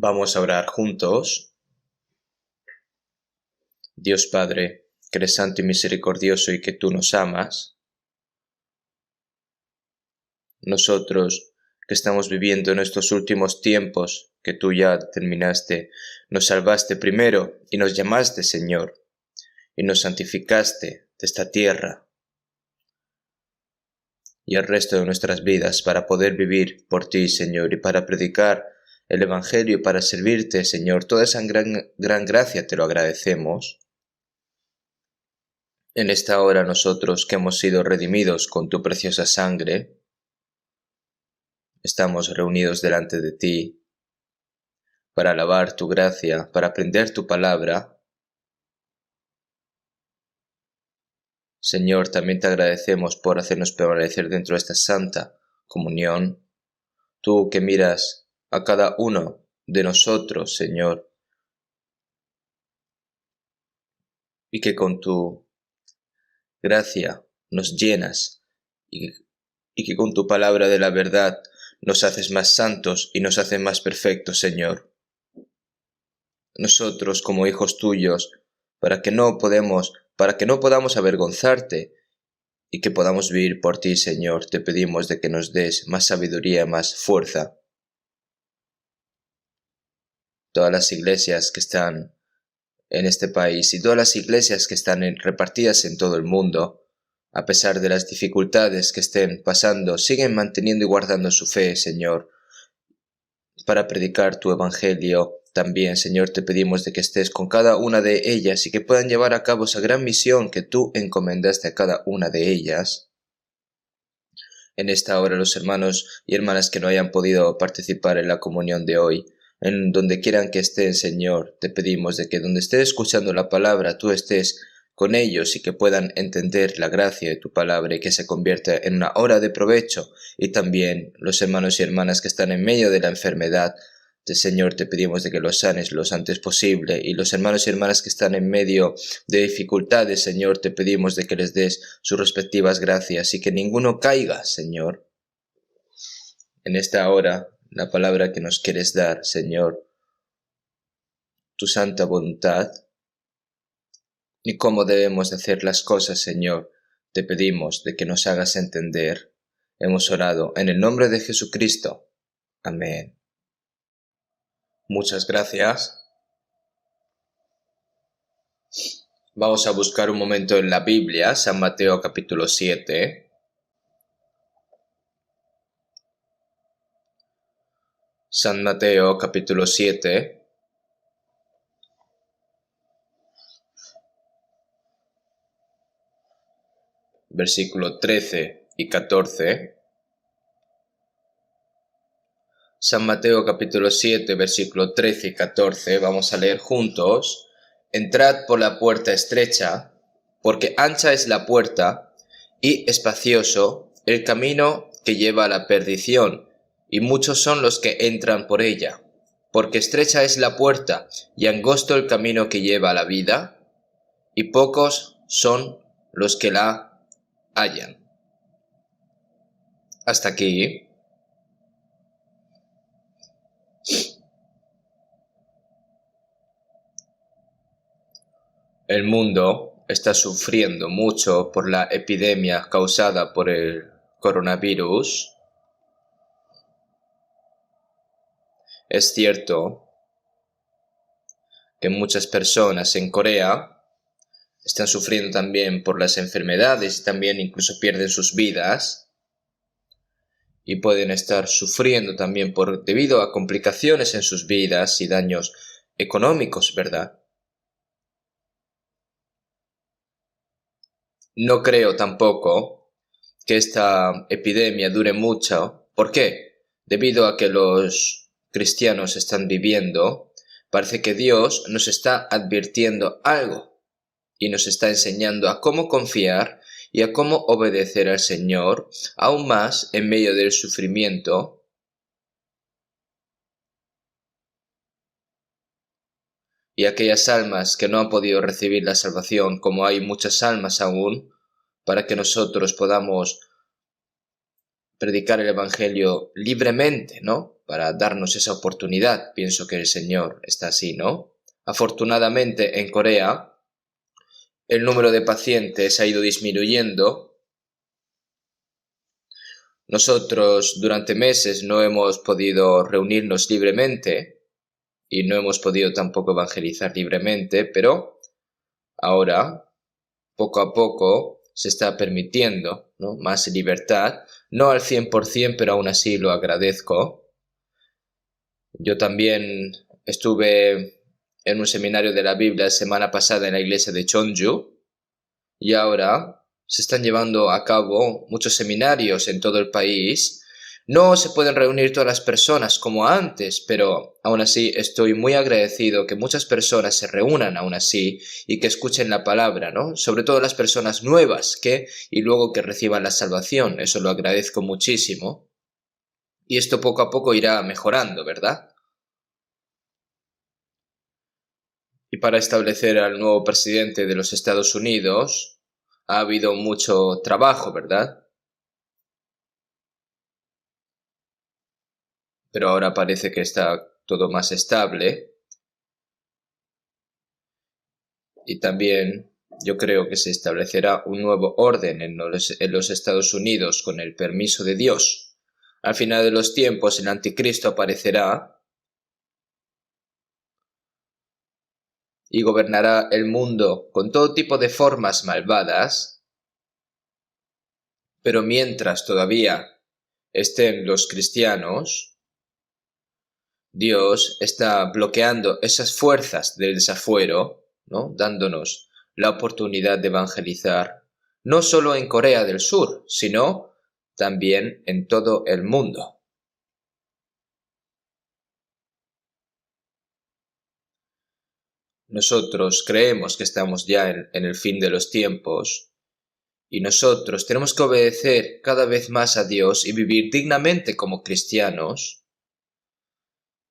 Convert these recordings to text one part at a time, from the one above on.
Vamos a orar juntos. Dios Padre, que eres santo y misericordioso y que tú nos amas, nosotros que estamos viviendo en estos últimos tiempos que tú ya determinaste, nos salvaste primero y nos llamaste Señor, y nos santificaste de esta tierra y el resto de nuestras vidas para poder vivir por ti, Señor, y para predicar el Evangelio y para servirte, Señor. Toda esa gran gracia te lo agradecemos. En esta hora nosotros que hemos sido redimidos con tu preciosa sangre, estamos reunidos delante de ti para alabar tu gracia, para aprender tu palabra. Señor, también te agradecemos por hacernos permanecer dentro de esta santa comunión. Tú que miras a cada uno de nosotros, Señor, y que con tu gracia nos llenas y que con tu palabra de la verdad nos haces más santos y nos haces más perfectos, Señor. Nosotros como hijos tuyos, para que no podamos avergonzarte y que podamos vivir por ti, Señor, te pedimos de que nos des más sabiduría, más fuerza. Todas las iglesias que están en este país y todas las iglesias que están repartidas en todo el mundo, a pesar de las dificultades que estén pasando, siguen manteniendo y guardando su fe, Señor, para predicar tu evangelio. También, Señor, te pedimos de que estés con cada una de ellas y que puedan llevar a cabo esa gran misión que tú encomendaste a cada una de ellas. En esta hora, los hermanos y hermanas que no hayan podido participar en la comunión de hoy, en donde quieran que estén, Señor, te pedimos de que donde estén escuchando la palabra, tú estés con ellos y que puedan entender la gracia de tu palabra y que se convierta en una hora de provecho. Y también los hermanos y hermanas que están en medio de la enfermedad, Señor, te pedimos de que los sanes lo antes posible. Y los hermanos y hermanas que están en medio de dificultades, Señor, te pedimos de que les des sus respectivas gracias y que ninguno caiga, Señor. En esta hora, la palabra que nos quieres dar, Señor, tu santa voluntad y cómo debemos hacer las cosas, Señor, te pedimos de que nos hagas entender. Hemos orado en el nombre de Jesucristo. Amén. Muchas gracias. Vamos a buscar un momento en la Biblia, San Mateo capítulo 7. San Mateo capítulo 7. Versículo 13 y 14. San Mateo capítulo 7, versículo 13 y 14, vamos a leer juntos. Entrad por la puerta estrecha, porque ancha es la puerta y espacioso el camino que lleva a la perdición, y muchos son los que entran por ella. Porque estrecha es la puerta y angosto el camino que lleva a la vida, y pocos son los que la hallan. Hasta aquí. El mundo está sufriendo mucho por la epidemia causada por el coronavirus. Es cierto que muchas personas en Corea están sufriendo también por las enfermedades y también incluso pierden sus vidas y pueden estar sufriendo también debido a complicaciones en sus vidas y daños económicos, ¿verdad? No creo tampoco que esta epidemia dure mucho. ¿Por qué? Debido a que los cristianos están viviendo, parece que Dios nos está advirtiendo algo y nos está enseñando a cómo confiar y a cómo obedecer al Señor, aún más en medio del sufrimiento. Y aquellas almas que no han podido recibir la salvación, como hay muchas almas aún, para que nosotros podamos predicar el Evangelio libremente, ¿no? para darnos esa oportunidad. Pienso que el Señor está así, ¿no? Afortunadamente en Corea el número de pacientes ha ido disminuyendo. Nosotros durante meses no hemos podido reunirnos libremente y no hemos podido tampoco evangelizar libremente, pero ahora, poco a poco, se está permitiendo, ¿no?, más libertad. No al 100%, pero aún así lo agradezco. Yo también estuve en un seminario de la Biblia la semana pasada en la iglesia de Cheonju y ahora se están llevando a cabo muchos seminarios en todo el país. No se pueden reunir todas las personas como antes, pero aún así estoy muy agradecido que muchas personas se reúnan aún así y que escuchen la palabra, ¿no? Sobre todo las personas nuevas y luego que reciban la salvación. Eso lo agradezco muchísimo. Y esto poco a poco irá mejorando, ¿verdad? Y para establecer al nuevo presidente de los Estados Unidos ha habido mucho trabajo, ¿verdad? Pero ahora parece que está todo más estable. Y también yo creo que se establecerá un nuevo orden en los Estados Unidos con el permiso de Dios. Al final de los tiempos el anticristo aparecerá y gobernará el mundo con todo tipo de formas malvadas, pero mientras todavía estén los cristianos, Dios está bloqueando esas fuerzas del desafuero, ¿no?, dándonos la oportunidad de evangelizar, no solo en Corea del Sur, sino también en todo el mundo. Nosotros creemos que estamos ya en el fin de los tiempos y nosotros tenemos que obedecer cada vez más a Dios y vivir dignamente como cristianos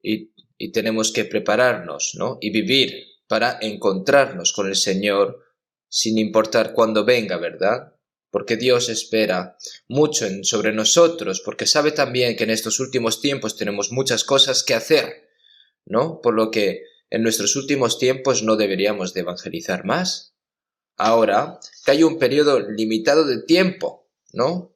y tenemos que prepararnos, ¿no?, y vivir para encontrarnos con el Señor sin importar cuándo venga, ¿verdad? Porque Dios espera mucho sobre nosotros, porque sabe también que en estos últimos tiempos tenemos muchas cosas que hacer, ¿no? Por lo que en nuestros últimos tiempos no deberíamos de evangelizar más. Ahora que hay un periodo limitado de tiempo, ¿no?,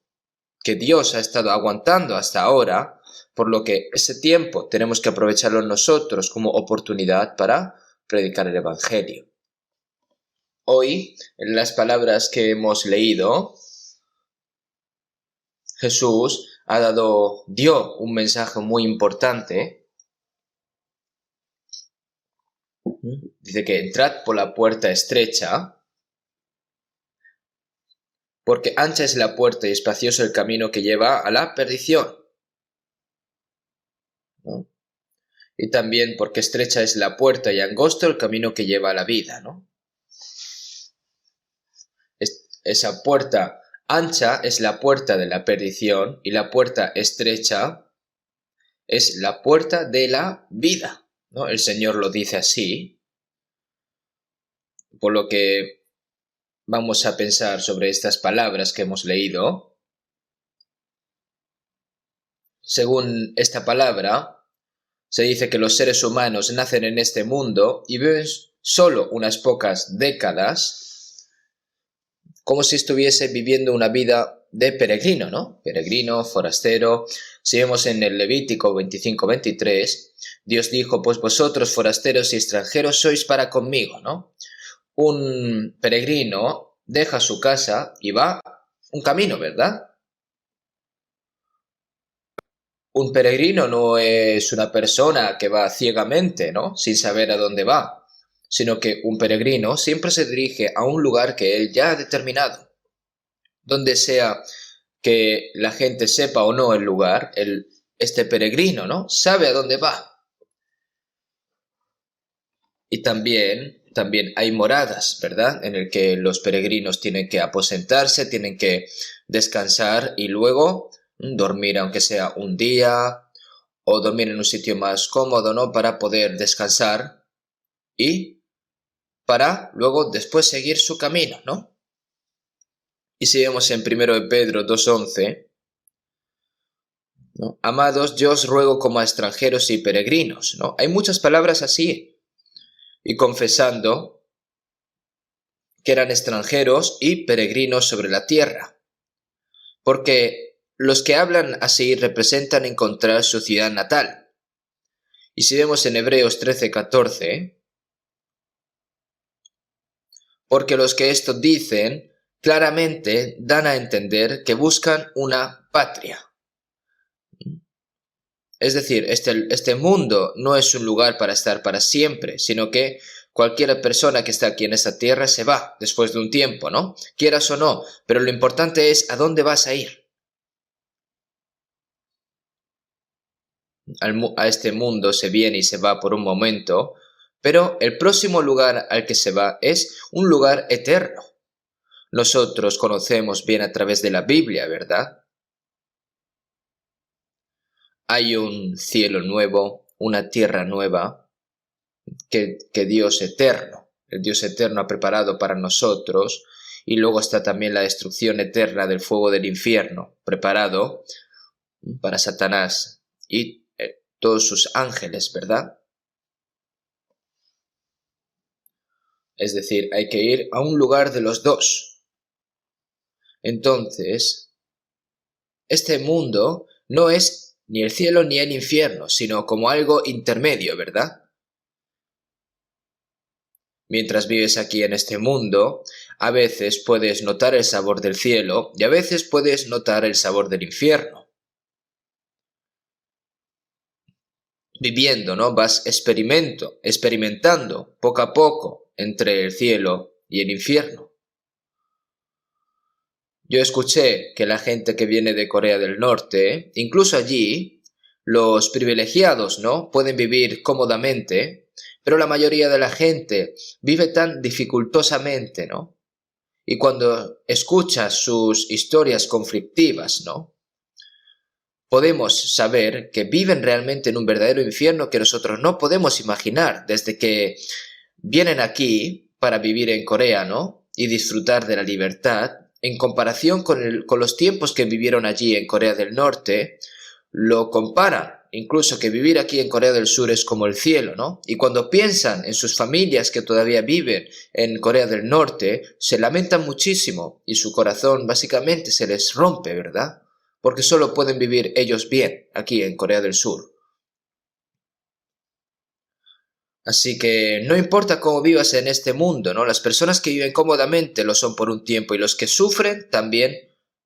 que Dios ha estado aguantando hasta ahora, por lo que ese tiempo tenemos que aprovecharlo nosotros como oportunidad para predicar el Evangelio. Hoy, en las palabras que hemos leído, Jesús dio un mensaje muy importante. Dice que entrad por la puerta estrecha, porque ancha es la puerta y espacioso el camino que lleva a la perdición, ¿no? Y también porque estrecha es la puerta y angosto el camino que lleva a la vida, ¿no? Esa puerta ancha es la puerta de la perdición y la puerta estrecha es la puerta de la vida, ¿no? El Señor lo dice así, por lo que vamos a pensar sobre estas palabras que hemos leído. Según esta palabra, se dice que los seres humanos nacen en este mundo y viven solo unas pocas décadas, como si estuviese viviendo una vida de peregrino, ¿no? Peregrino, forastero. Si vemos en el Levítico 25-23, Dios dijo, pues vosotros forasteros y extranjeros sois para conmigo, ¿no? Un peregrino deja su casa y va un camino, ¿verdad? Un peregrino no es una persona que va ciegamente, ¿no?, sin saber a dónde va, sino que un peregrino siempre se dirige a un lugar que él ya ha determinado. Donde sea que la gente sepa o no el lugar, este peregrino, ¿no?, sabe a dónde va. Y también hay moradas, ¿verdad?, en el que los peregrinos tienen que aposentarse, tienen que descansar y luego dormir aunque sea un día o dormir en un sitio más cómodo, ¿no?, para poder descansar y para luego después seguir su camino, ¿no? Y si vemos en 1 de Pedro 2:11, ¿no? Amados, yo os ruego como a extranjeros y peregrinos, ¿no? Hay muchas palabras así. Y confesando que eran extranjeros y peregrinos sobre la tierra. Porque los que hablan así representan encontrar su ciudad natal. Y si vemos en Hebreos 13:14, porque los que esto dicen claramente dan a entender que buscan una patria. Es decir, este mundo no es un lugar para estar para siempre, sino que cualquier persona que está aquí en esta tierra se va después de un tiempo, ¿no? Quieras o no, pero lo importante es a dónde vas a ir. A este mundo se viene y se va por un momento, pero el próximo lugar al que se va es un lugar eterno. Nosotros conocemos bien a través de la Biblia, ¿verdad? Hay un cielo nuevo, una tierra nueva que Dios eterno, el Dios eterno ha preparado para nosotros, y luego está también la destrucción eterna del fuego del infierno, preparado para Satanás y todos sus ángeles, ¿verdad? Es decir, hay que ir a un lugar de los dos. Entonces, este mundo no es ni el cielo ni el infierno, sino como algo intermedio, ¿verdad? Mientras vives aquí en este mundo, a veces puedes notar el sabor del cielo y a veces puedes notar el sabor del infierno. Viviendo, ¿no? Vas experimentando poco a poco entre el cielo y el infierno. Yo escuché que la gente que viene de Corea del Norte, incluso allí, los privilegiados, ¿no? Pueden vivir cómodamente, pero la mayoría de la gente vive tan dificultosamente, ¿no? Y cuando escuchas sus historias conflictivas, ¿no? Podemos saber que viven realmente en un verdadero infierno que nosotros no podemos imaginar desde que vienen aquí para vivir en Corea, ¿no? Y disfrutar de la libertad. En comparación con los tiempos que vivieron allí en Corea del Norte, lo comparan. Incluso que vivir aquí en Corea del Sur es como el cielo, ¿no? Y cuando piensan en sus familias que todavía viven en Corea del Norte, se lamentan muchísimo y su corazón básicamente se les rompe, ¿verdad? Porque solo pueden vivir ellos bien aquí en Corea del Sur. Así que no importa cómo vivas en este mundo, ¿no? Las personas que viven cómodamente lo son por un tiempo y los que sufren también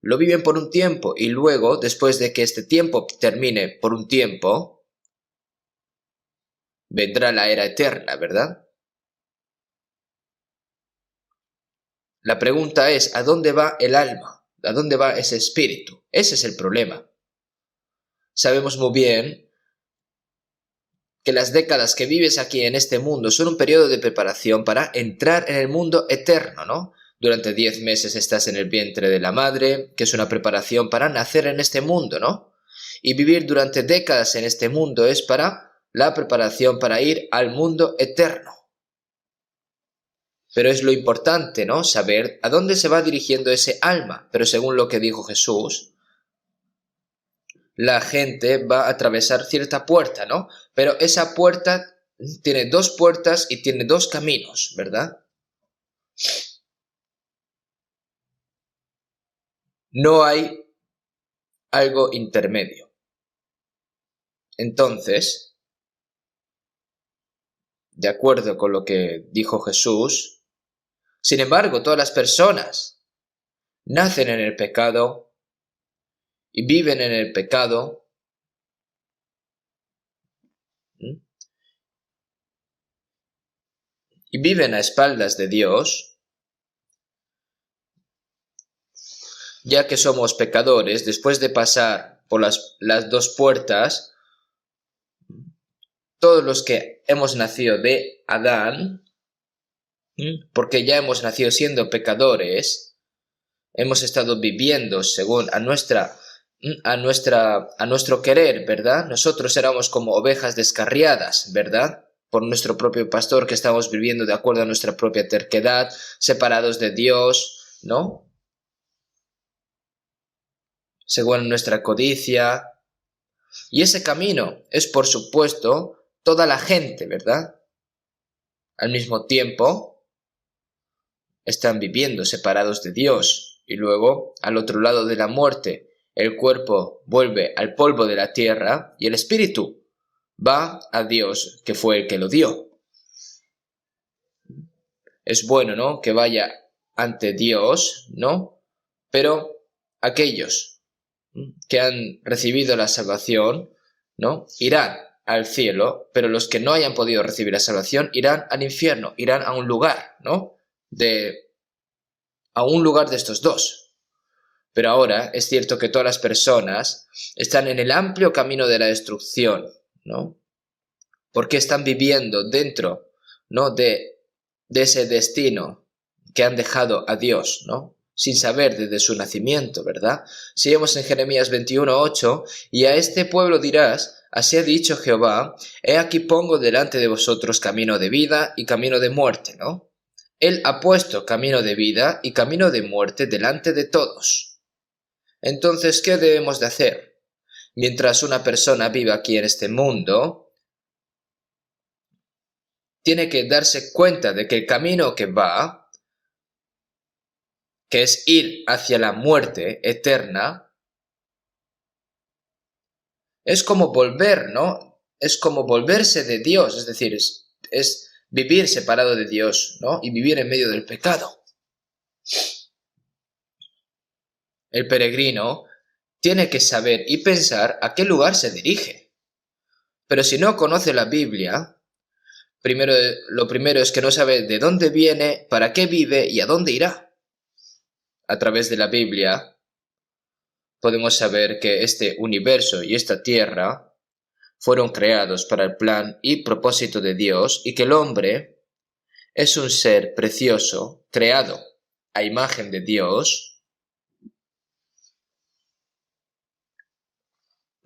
lo viven por un tiempo y luego, después de que este tiempo termine por un tiempo, vendrá la era eterna, ¿verdad? La pregunta es, ¿a dónde va el alma? ¿A dónde va ese espíritu? Ese es el problema. Sabemos muy bien que las décadas que vives aquí en este mundo son un periodo de preparación para entrar en el mundo eterno, ¿no? Durante 10 meses estás en el vientre de la madre, que es una preparación para nacer en este mundo, ¿no? Y vivir durante décadas en este mundo es para la preparación para ir al mundo eterno. Pero es lo importante, ¿no? Saber a dónde se va dirigiendo ese alma. Pero según lo que dijo Jesús, la gente va a atravesar cierta puerta, ¿no? Pero esa puerta tiene dos puertas y tiene dos caminos, ¿verdad? No hay algo intermedio. Entonces, de acuerdo con lo que dijo Jesús, sin embargo, todas las personas nacen en el pecado y viven en el pecado, ¿sí? Y viven a espaldas de Dios, ya que somos pecadores, después de pasar por las dos puertas, todos los que hemos nacido de Adán, porque ya hemos nacido siendo pecadores, hemos estado viviendo según a nuestro querer, ¿verdad? Nosotros éramos como ovejas descarriadas, ¿verdad? Por nuestro propio pastor, que estamos viviendo de acuerdo a nuestra propia terquedad, separados de Dios, ¿no? Según nuestra codicia, Y ese camino es, por supuesto, toda la gente, ¿verdad? Al mismo tiempo, están viviendo separados de Dios. Y luego, al otro lado de la muerte, el cuerpo vuelve al polvo de la tierra y el espíritu va a Dios, que fue el que lo dio. Es bueno, ¿no?, que vaya ante Dios, ¿no? Pero aquellos que han recibido la salvación, ¿no?, irán al cielo, pero los que no hayan podido recibir la salvación irán al infierno, irán a un lugar, ¿no?, a un lugar de estos dos. Pero ahora es cierto que todas las personas están en el amplio camino de la destrucción, ¿no? Porque están viviendo dentro, ¿no?, de ese destino que han dejado a Dios, ¿no?, sin saber desde su nacimiento, ¿verdad? Seguimos en Jeremías 21:8, y a este pueblo dirás, así ha dicho Jehová, he aquí pongo delante de vosotros camino de vida y camino de muerte, ¿no? Él ha puesto camino de vida y camino de muerte delante de todos. Entonces, ¿qué debemos de hacer? Mientras una persona viva aquí en este mundo, tiene que darse cuenta de que el camino que va, que es ir hacia la muerte eterna, es como volver, ¿no? Es como volverse de Dios, es decir, es vivir separado de Dios, ¿no? Y vivir en medio del pecado. El peregrino tiene que saber y pensar a qué lugar se dirige. Pero si no conoce la Biblia, lo primero es que no sabe de dónde viene, para qué vive y a dónde irá. A través de la Biblia podemos saber que este universo y esta tierra fueron creados para el plan y propósito de Dios y que el hombre es un ser precioso, creado a imagen de Dios,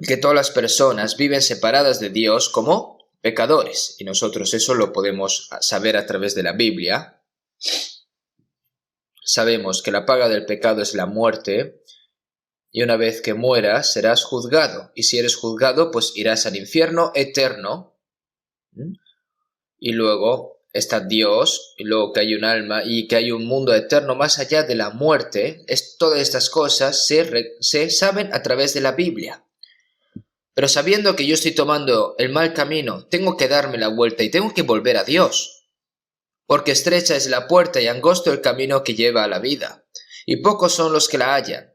que todas las personas viven separadas de Dios como pecadores, y nosotros eso lo podemos saber a través de la Biblia. Sabemos que la paga del pecado es la muerte, y una vez que mueras serás juzgado, y si eres juzgado pues irás al infierno eterno, y luego está Dios, y luego que hay un alma y que hay un mundo eterno más allá de la muerte. Todas estas cosas se saben a través de la Biblia. Pero sabiendo que yo estoy tomando el mal camino, tengo que darme la vuelta y tengo que volver a Dios. Porque estrecha es la puerta y angosto el camino que lleva a la vida, y pocos son los que la hallan.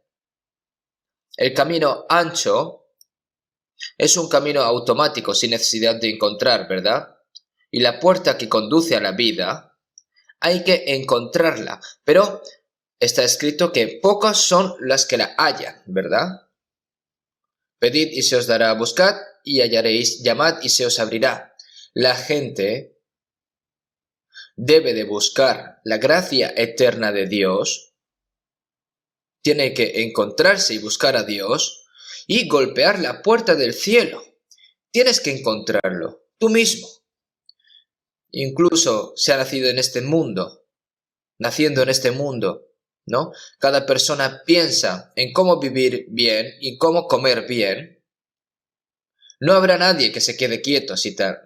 El camino ancho es un camino automático sin necesidad de encontrar, ¿verdad? Y la puerta que conduce a la vida, hay que encontrarla. Pero está escrito que pocas son las que la hallan, ¿verdad? Pedid y se os dará, buscad y hallaréis, llamad y se os abrirá. La gente debe de buscar la gracia eterna de Dios, tiene que encontrarse y buscar a Dios y golpear la puerta del cielo. Tienes que encontrarlo, tú mismo. Incluso se ha nacido en este mundo, naciendo en este mundo, ¿no? Cada persona piensa en cómo vivir bien y cómo comer bien. No habrá nadie que se quede quieto así tal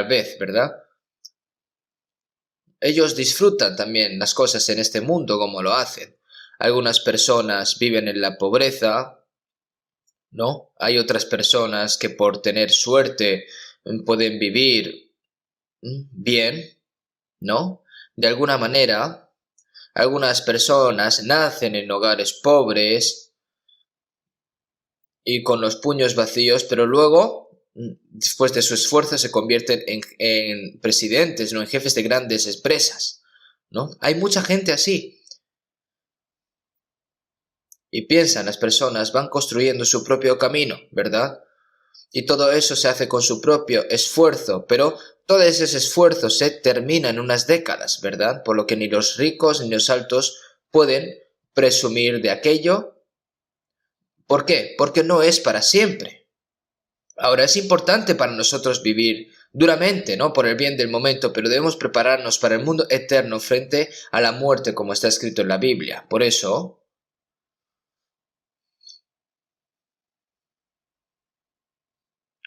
vez, ¿verdad? Ellos disfrutan también las cosas en este mundo como lo hacen. Algunas personas viven en la pobreza, ¿no? Hay otras personas que por tener suerte pueden vivir bien, ¿no? De alguna manera, algunas personas nacen en hogares pobres y con los puños vacíos, pero luego, después de su esfuerzo, se convierten en presidentes, ¿no?, en jefes de grandes empresas, ¿no? Hay mucha gente así. Y piensan, las personas van construyendo su propio camino, ¿verdad? Y todo eso se hace con su propio esfuerzo, pero todo ese esfuerzo se termina en unas décadas, ¿verdad? Por lo que ni los ricos ni los altos pueden presumir de aquello. ¿Por qué? Porque no es para siempre. Ahora, es importante para nosotros vivir duramente, ¿no?, por el bien del momento, pero debemos prepararnos para el mundo eterno frente a la muerte, como está escrito en la Biblia. Por eso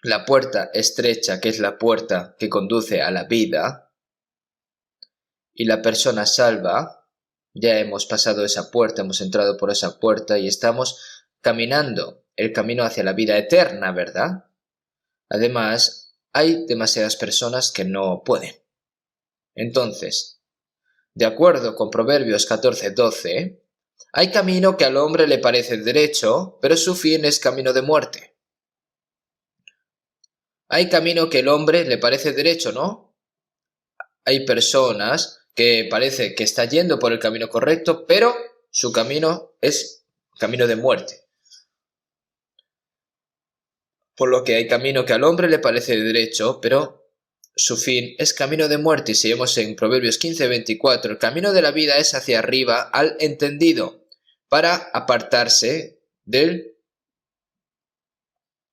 la puerta estrecha, que es la puerta que conduce a la vida, y la persona salva, ya hemos pasado esa puerta, hemos entrado por esa puerta y estamos caminando el camino hacia la vida eterna, ¿verdad? Además, hay demasiadas personas que no pueden. Entonces, de acuerdo con Proverbios 14:12, hay camino que al hombre le parece derecho, pero su fin es camino de muerte. Hay camino que al hombre le parece derecho, ¿no? Hay personas que parece que está yendo por el camino correcto, pero su camino es camino de muerte. Por lo que hay camino que al hombre le parece derecho, pero su fin es camino de muerte. Y si vemos en Proverbios 15:24, el camino de la vida es hacia arriba al entendido, para apartarse del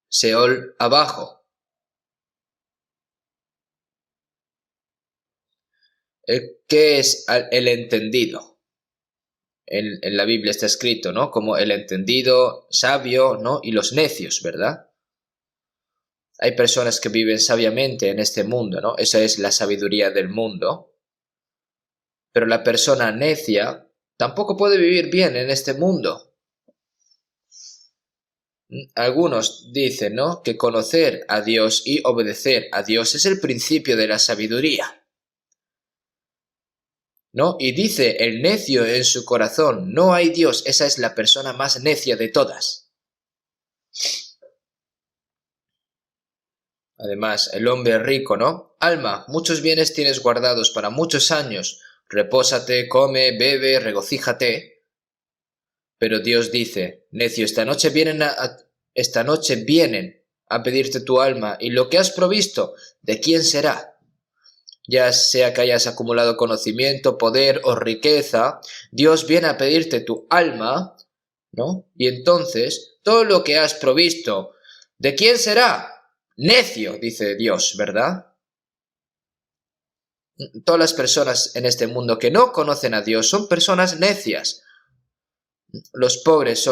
Seol abajo. ¿Qué es el entendido? En la Biblia está escrito, ¿no? Como el entendido, sabio, ¿no? Y los necios, ¿verdad? Hay personas que viven sabiamente en este mundo, ¿no? Esa es la sabiduría del mundo. Pero la persona necia tampoco puede vivir bien en este mundo. Algunos dicen, ¿no?, que conocer a Dios y obedecer a Dios es el principio de la sabiduría, ¿no? Y dice el necio en su corazón, no hay Dios, esa es la persona más necia de todas. Además, el hombre rico, ¿no? Alma, muchos bienes tienes guardados para muchos años, repósate, come, bebe, regocíjate. Pero Dios dice, necio, esta noche vienen a pedirte tu alma, y lo que has provisto, ¿de quién será? Ya sea que hayas acumulado conocimiento, poder o riqueza, Dios viene a pedirte tu alma, ¿no? Y entonces, todo lo que has provisto, ¿de quién será? Necio, dice Dios, ¿verdad? Todas las personas en este mundo que no conocen a Dios son personas necias. Los pobres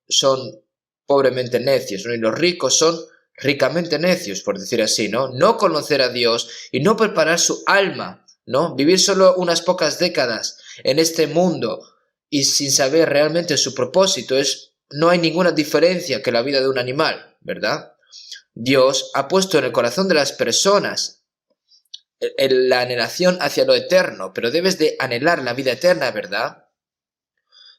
son pobremente necios, ¿no? Y los ricos son ricamente necios, por decir así, ¿no? No conocer a Dios y no preparar su alma, ¿no? Vivir solo unas pocas décadas en este mundo y sin saber realmente su propósito no hay ninguna diferencia que la vida de un animal, ¿verdad? Dios ha puesto en el corazón de las personas la anhelación hacia lo eterno, pero debes de anhelar la vida eterna, ¿verdad?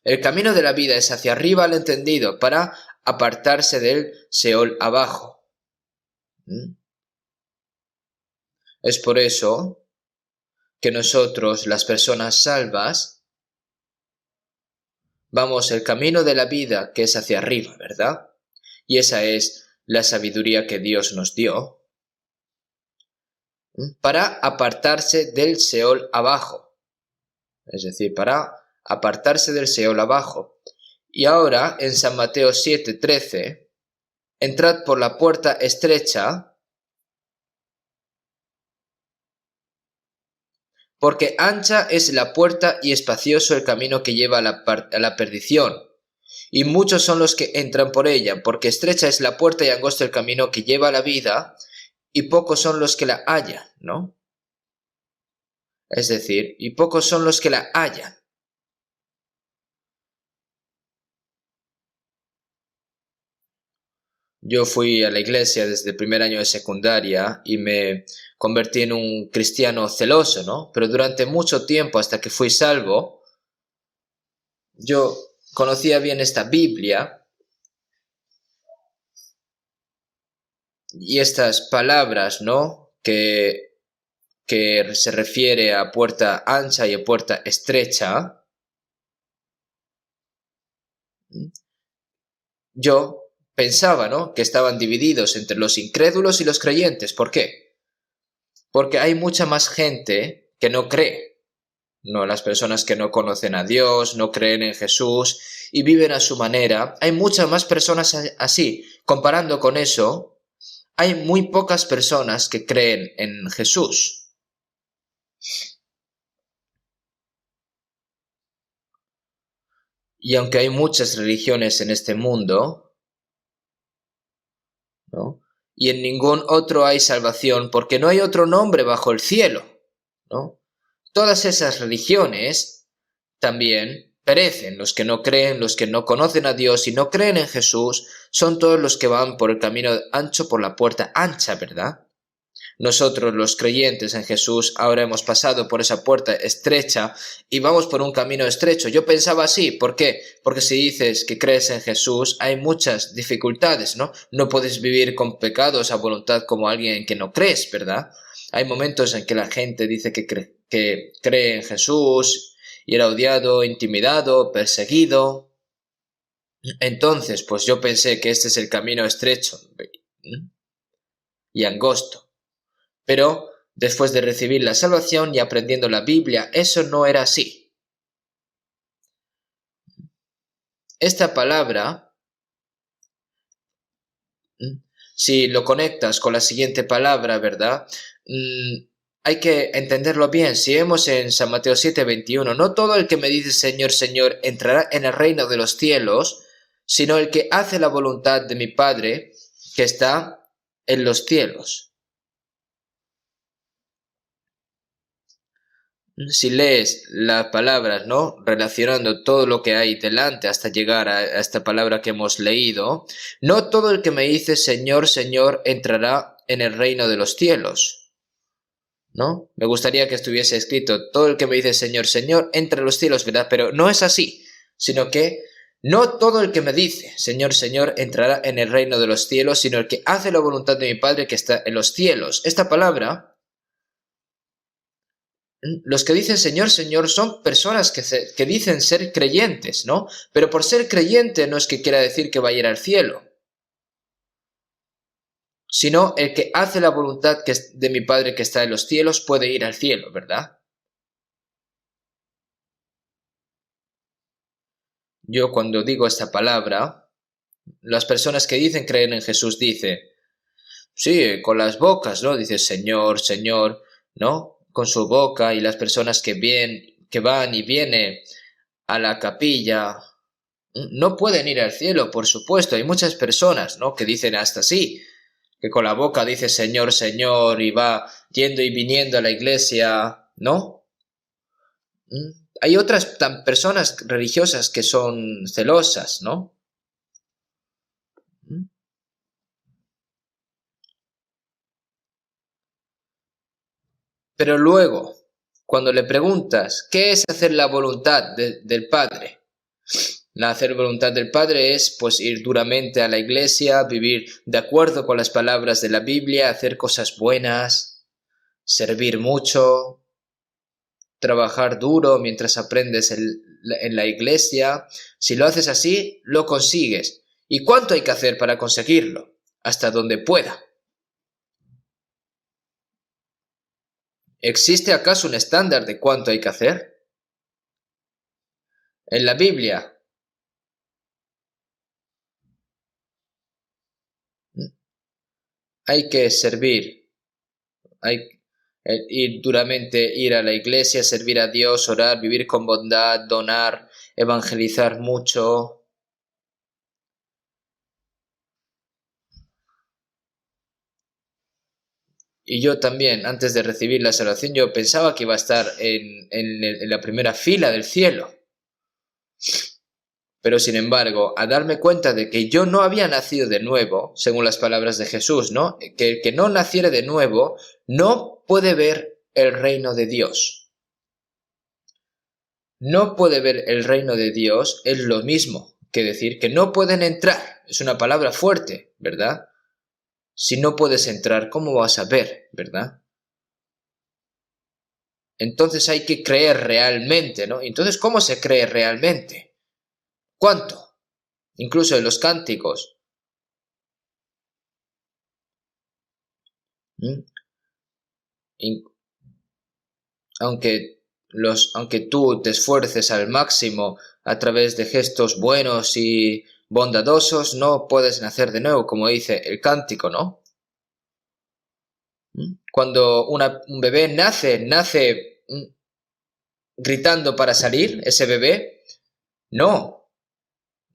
El camino de la vida es hacia arriba al entendido, para apartarse del Seol abajo. Es por eso que nosotros, las personas salvas, vamos el camino de la vida que es hacia arriba, ¿verdad? Y esa es la sabiduría que Dios nos dio para apartarse del Seol abajo. Es decir, para apartarse del Seol abajo. Y ahora, en San Mateo 7:13, entrad por la puerta estrecha, porque ancha es la puerta y espacioso el camino que lleva a la perdición, y muchos son los que entran por ella, porque estrecha es la puerta y angosto el camino que lleva a la vida, y pocos son los que la hallan, ¿no? Es decir, y pocos son los que la hallan. Yo fui a la iglesia desde el primer año de secundaria y me convertí en un cristiano celoso, ¿no? Pero durante mucho tiempo, hasta que fui salvo, yo conocía bien esta Biblia y estas palabras, ¿no?, que se refiere a puerta ancha y a puerta estrecha. Yo pensaba, ¿no?, que estaban divididos entre los incrédulos y los creyentes. ¿Por qué? Porque hay mucha más gente que no cree, ¿no? Las personas que no conocen a Dios, no creen en Jesús y viven a su manera. Hay muchas más personas así. Comparando con eso, hay muy pocas personas que creen en Jesús. Y aunque hay muchas religiones en este mundo, ¿no?, y en ningún otro hay salvación, porque no hay otro nombre bajo el cielo, ¿no? Todas esas religiones también perecen. Los que no creen, los que no conocen a Dios y no creen en Jesús, son todos los que van por el camino ancho, por la puerta ancha, ¿verdad? Nosotros, los creyentes en Jesús, ahora hemos pasado por esa puerta estrecha y vamos por un camino estrecho. Yo pensaba así, ¿por qué? Porque si dices que crees en Jesús, hay muchas dificultades, ¿no? No puedes vivir con pecados a voluntad como alguien que no crees, ¿verdad? Hay momentos en que la gente dice que cree en Jesús y era odiado, intimidado, perseguido. Entonces, pues yo pensé que este es el camino estrecho y angosto. Pero después de recibir la salvación y aprendiendo la Biblia, eso no era así. Esta palabra, si lo conectas con la siguiente palabra, ¿verdad? Hay que entenderlo bien. Si vemos en San Mateo 7:21, no todo el que me dice Señor, Señor entrará en el reino de los cielos, sino el que hace la voluntad de mi Padre que está en los cielos. Si lees las palabras, ¿no? Relacionando todo lo que hay delante hasta llegar a esta palabra que hemos leído, no todo el que me dice Señor, Señor entrará en el reino de los cielos, ¿no? Me gustaría que estuviese escrito todo el que me dice Señor, Señor entra en los cielos, ¿verdad? Pero no es así, sino que no todo el que me dice Señor, Señor entrará en el reino de los cielos, sino el que hace la voluntad de mi Padre que está en los cielos. Esta palabra, los que dicen Señor, Señor son personas que dicen ser creyentes, ¿no? Pero por ser creyente no es que quiera decir que va a ir al cielo, sino el que hace la voluntad de mi Padre que está en los cielos puede ir al cielo, ¿verdad? Yo cuando digo esta palabra, las personas que dicen creer en Jesús dicen, sí, con las bocas, ¿no? Dice Señor, Señor, ¿no? Con su boca, y las personas que van y vienen a la capilla no pueden ir al cielo, por supuesto. Hay muchas personas, ¿no? Que dicen hasta así, que con la boca dice Señor, Señor y va yendo y viniendo a la iglesia, ¿no? Hay otras personas religiosas que son celosas, ¿no? Pero luego, cuando le preguntas, ¿qué es hacer la voluntad del Padre? La hacer voluntad del Padre es pues ir duramente a la iglesia, vivir de acuerdo con las palabras de la Biblia, hacer cosas buenas, servir mucho, trabajar duro mientras aprendes en la iglesia. Si lo haces así, lo consigues. ¿Y cuánto hay que hacer para conseguirlo? Hasta donde pueda. ¿Existe acaso un estándar de cuánto hay que hacer? En la Biblia hay que servir, hay ir duramente, ir a la iglesia, servir a Dios, orar, vivir con bondad, donar, evangelizar mucho. Y yo también, antes de recibir la salvación, yo pensaba que iba a estar en la primera fila del cielo. Pero sin embargo, a darme cuenta de que yo no había nacido de nuevo, según las palabras de Jesús, ¿no? Que el que no naciere de nuevo no puede ver el reino de Dios. No puede ver el reino de Dios es lo mismo que decir que no pueden entrar. Es una palabra fuerte, ¿verdad? Si no puedes entrar, ¿cómo vas a ver, verdad? Entonces hay que creer realmente, ¿no? Entonces, ¿cómo se cree realmente? ¿Cuánto? Incluso en los cánticos. Aunque tú te esfuerces al máximo a través de gestos buenos y bondadosos, no puedes nacer de nuevo, como dice el cántico, ¿no? Cuando un bebé nace gritando para salir, ese bebé, no,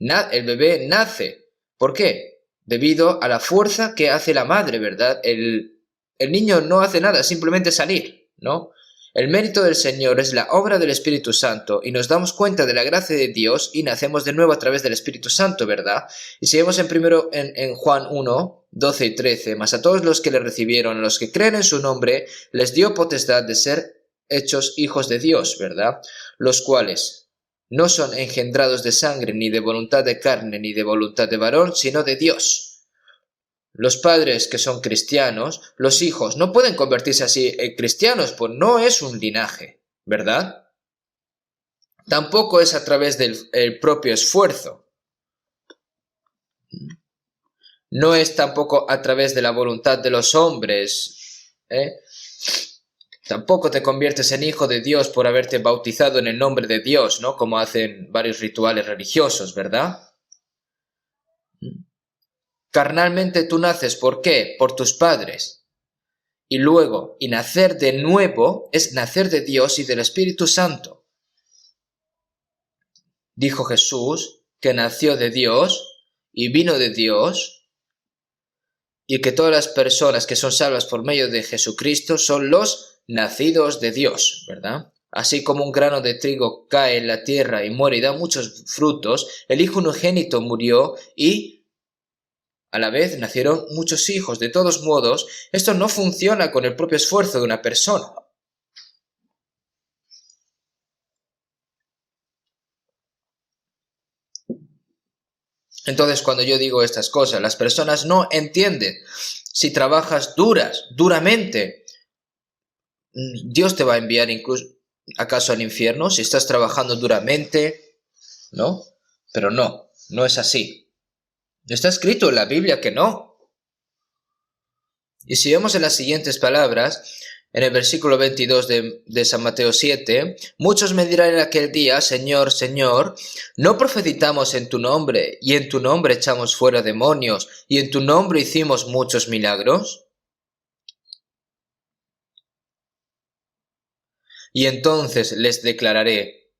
el bebé nace. ¿Por qué? debido a la fuerza que hace la madre, ¿verdad? El niño no hace nada, simplemente salir, ¿no? El mérito del Señor es la obra del Espíritu Santo y nos damos cuenta de la gracia de Dios y nacemos de nuevo a través del Espíritu Santo, ¿verdad? Y si vemos en Juan 1, 12 y 13, mas a todos los que le recibieron, a los que creen en su nombre, les dio potestad de ser hechos hijos de Dios, ¿verdad? Los cuales no son engendrados de sangre, ni de voluntad de carne, ni de voluntad de varón, sino de Dios. Los padres que son cristianos, los hijos no pueden convertirse así en cristianos, pues no es un linaje, ¿verdad? Tampoco es a través del propio esfuerzo. No es tampoco a través de la voluntad de los hombres, ¿eh? Tampoco te conviertes en hijo de Dios por haberte bautizado en el nombre de Dios, ¿no? Como hacen varios rituales religiosos, ¿verdad? Carnalmente tú naces, ¿por qué? Por tus padres. Y luego, y nacer de nuevo es nacer de Dios y del Espíritu Santo. Dijo Jesús que nació de Dios y vino de Dios, y que todas las personas que son salvas por medio de Jesucristo son los nacidos de Dios, ¿verdad? Así como un grano de trigo cae en la tierra y muere y da muchos frutos, el Hijo unigénito murió y a la vez nacieron muchos hijos. De todos modos, esto no funciona con el propio esfuerzo de una persona. Entonces, cuando yo digo estas cosas, las personas no entienden. Si trabajas duramente, Dios te va a enviar incluso, ¿acaso al infierno? Si estás trabajando duramente, ¿no? Pero no es así. Está escrito en la Biblia que no. Y si vemos en las siguientes palabras, en el versículo 22 de San Mateo 7, muchos me dirán en aquel día, Señor, Señor, ¿no profetizamos en tu nombre, y en tu nombre echamos fuera demonios, y en tu nombre hicimos muchos milagros? Y entonces les declararé,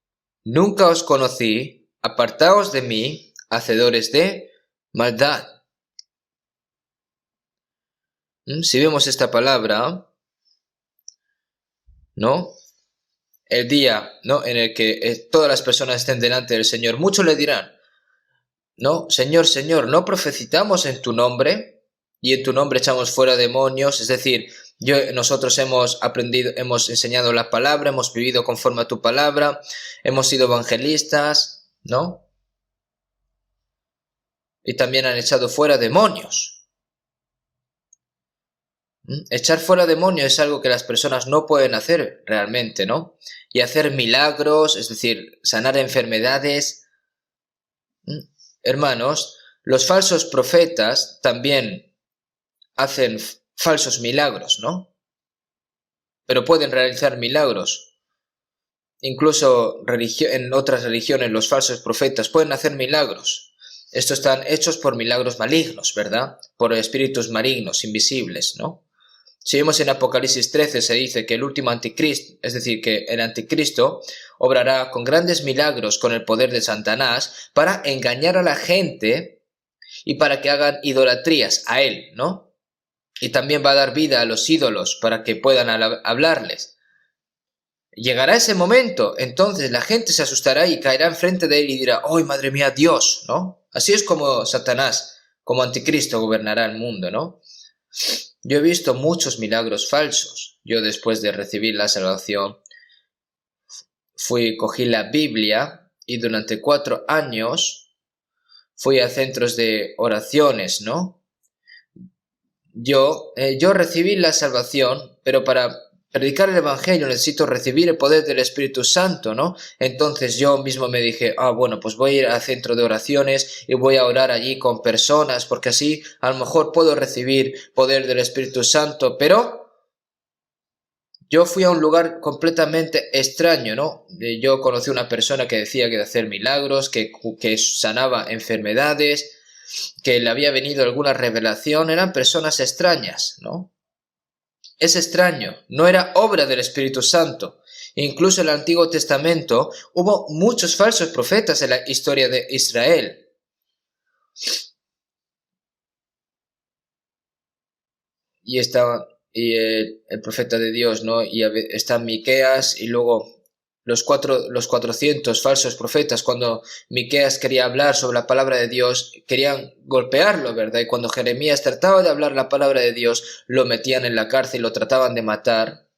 nunca os conocí, apartaos de mí, hacedores de maldad. Si vemos esta palabra, ¿no? El día, ¿no?, en el que todas las personas estén delante del Señor, muchos le dirán, no, Señor, Señor, ¿no profetizamos en tu nombre? Y en tu nombre echamos fuera demonios, es decir, nosotros hemos aprendido, hemos enseñado la palabra, hemos vivido conforme a tu palabra, hemos sido evangelistas, ¿no? Y también han echado fuera demonios. Echar fuera demonios es algo que las personas no pueden hacer realmente, ¿no? Y hacer milagros, es decir, sanar enfermedades. Hermanos, los falsos profetas también hacen falsos milagros, ¿no? Pero pueden realizar milagros. Incluso en otras religiones los falsos profetas pueden hacer milagros. Estos están hechos por milagros malignos, ¿verdad? Por espíritus malignos, invisibles, ¿no? Si vemos en Apocalipsis 13 se dice que el último anticristo, es decir, que el anticristo obrará con grandes milagros con el poder de Satanás para engañar a la gente y para que hagan idolatrías a él, ¿no? Y también va a dar vida a los ídolos para que puedan hablarles. Llegará ese momento, entonces la gente se asustará y caerá enfrente de él y dirá, ¡ay, madre mía, Dios!, ¿no? Así es como Satanás, como anticristo, gobernará el mundo, ¿no? Yo he visto muchos milagros falsos. Yo, después de recibir la salvación, cogí la Biblia y durante 4 años fui a centros de oraciones, ¿no? Yo recibí la salvación, pero para predicar el Evangelio necesito recibir el poder del Espíritu Santo, ¿no? Entonces yo mismo me dije, bueno, pues voy a ir al centro de oraciones y voy a orar allí con personas, porque así a lo mejor puedo recibir poder del Espíritu Santo, pero yo fui a un lugar completamente extraño, ¿no? Yo conocí a una persona que decía que de hacer milagros, que sanaba enfermedades, que le había venido alguna revelación, eran personas extrañas, ¿no? Es extraño, no era obra del Espíritu Santo. Incluso en el Antiguo Testamento hubo muchos falsos profetas en la historia de Israel. el profeta de Dios, ¿no? Y está Miqueas y luego los 400 falsos profetas. Cuando Miqueas quería hablar sobre la palabra de Dios, querían golpearlo, ¿verdad? Y cuando Jeremías trataba de hablar la palabra de Dios, lo metían en la cárcel y lo trataban de matar.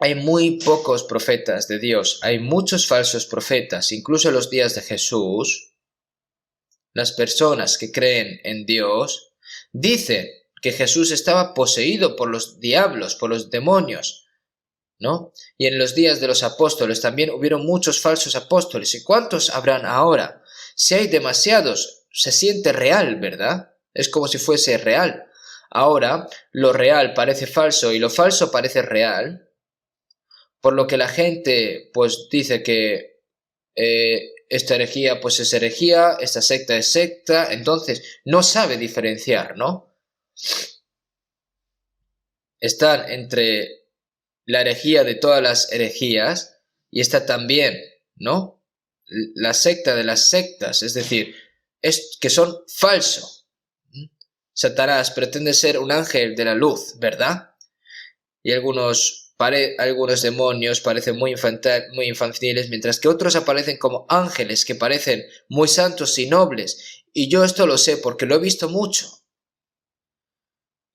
Hay muy pocos profetas de Dios, hay muchos falsos profetas, incluso en los días de Jesús. Las personas que creen en Dios dicen que Jesús estaba poseído por los diablos, por los demonios, ¿no? Y en los días de los apóstoles también hubieron muchos falsos apóstoles. ¿Y cuántos habrán ahora? Si hay demasiados, se siente real, ¿verdad? Es como si fuese real. Ahora, lo real parece falso y lo falso parece real, por lo que la gente pues dice que esta herejía pues es herejía, esta secta es secta, entonces no sabe diferenciar, ¿no? Están entre la herejía de todas las herejías y está también, ¿no? La secta de las sectas, es decir, es que son falsos. Satanás pretende ser un ángel de la luz, ¿verdad? Y algunos demonios parecen muy infantiles, mientras que otros aparecen como ángeles que parecen muy santos y nobles. Y yo esto lo sé porque lo he visto mucho.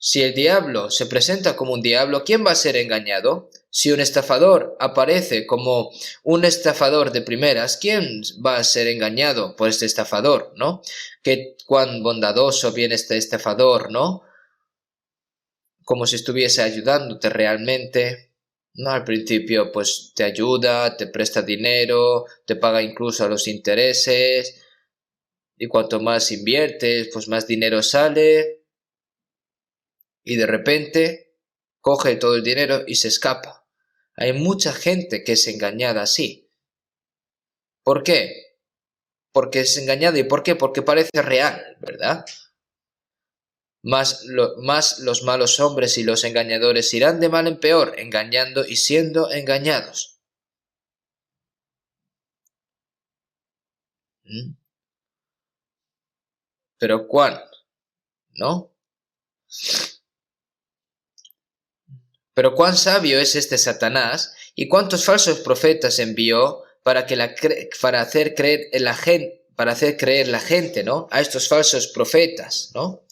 Si el diablo se presenta como un diablo, ¿quién va a ser engañado? Si un estafador aparece como un estafador de primeras, ¿quién va a ser engañado por este estafador, no? Que cuán bondadoso viene este estafador, ¿no? Como si estuviese ayudándote realmente, ¿no? Al principio pues te ayuda, te presta dinero, te paga incluso a los intereses, y cuanto más inviertes, pues más dinero sale, y de repente coge todo el dinero y se escapa. Hay mucha gente que es engañada así. ¿Por qué? Porque es engañada. ¿Y por qué? Porque parece real, ¿verdad? Más los malos hombres y los engañadores irán de mal en peor, engañando y siendo engañados. Pero ¿cuán? ¿No? Pero cuán sabio es este Satanás y cuántos falsos profetas envió para hacer creer la gente, ¿no? A estos falsos profetas, ¿no?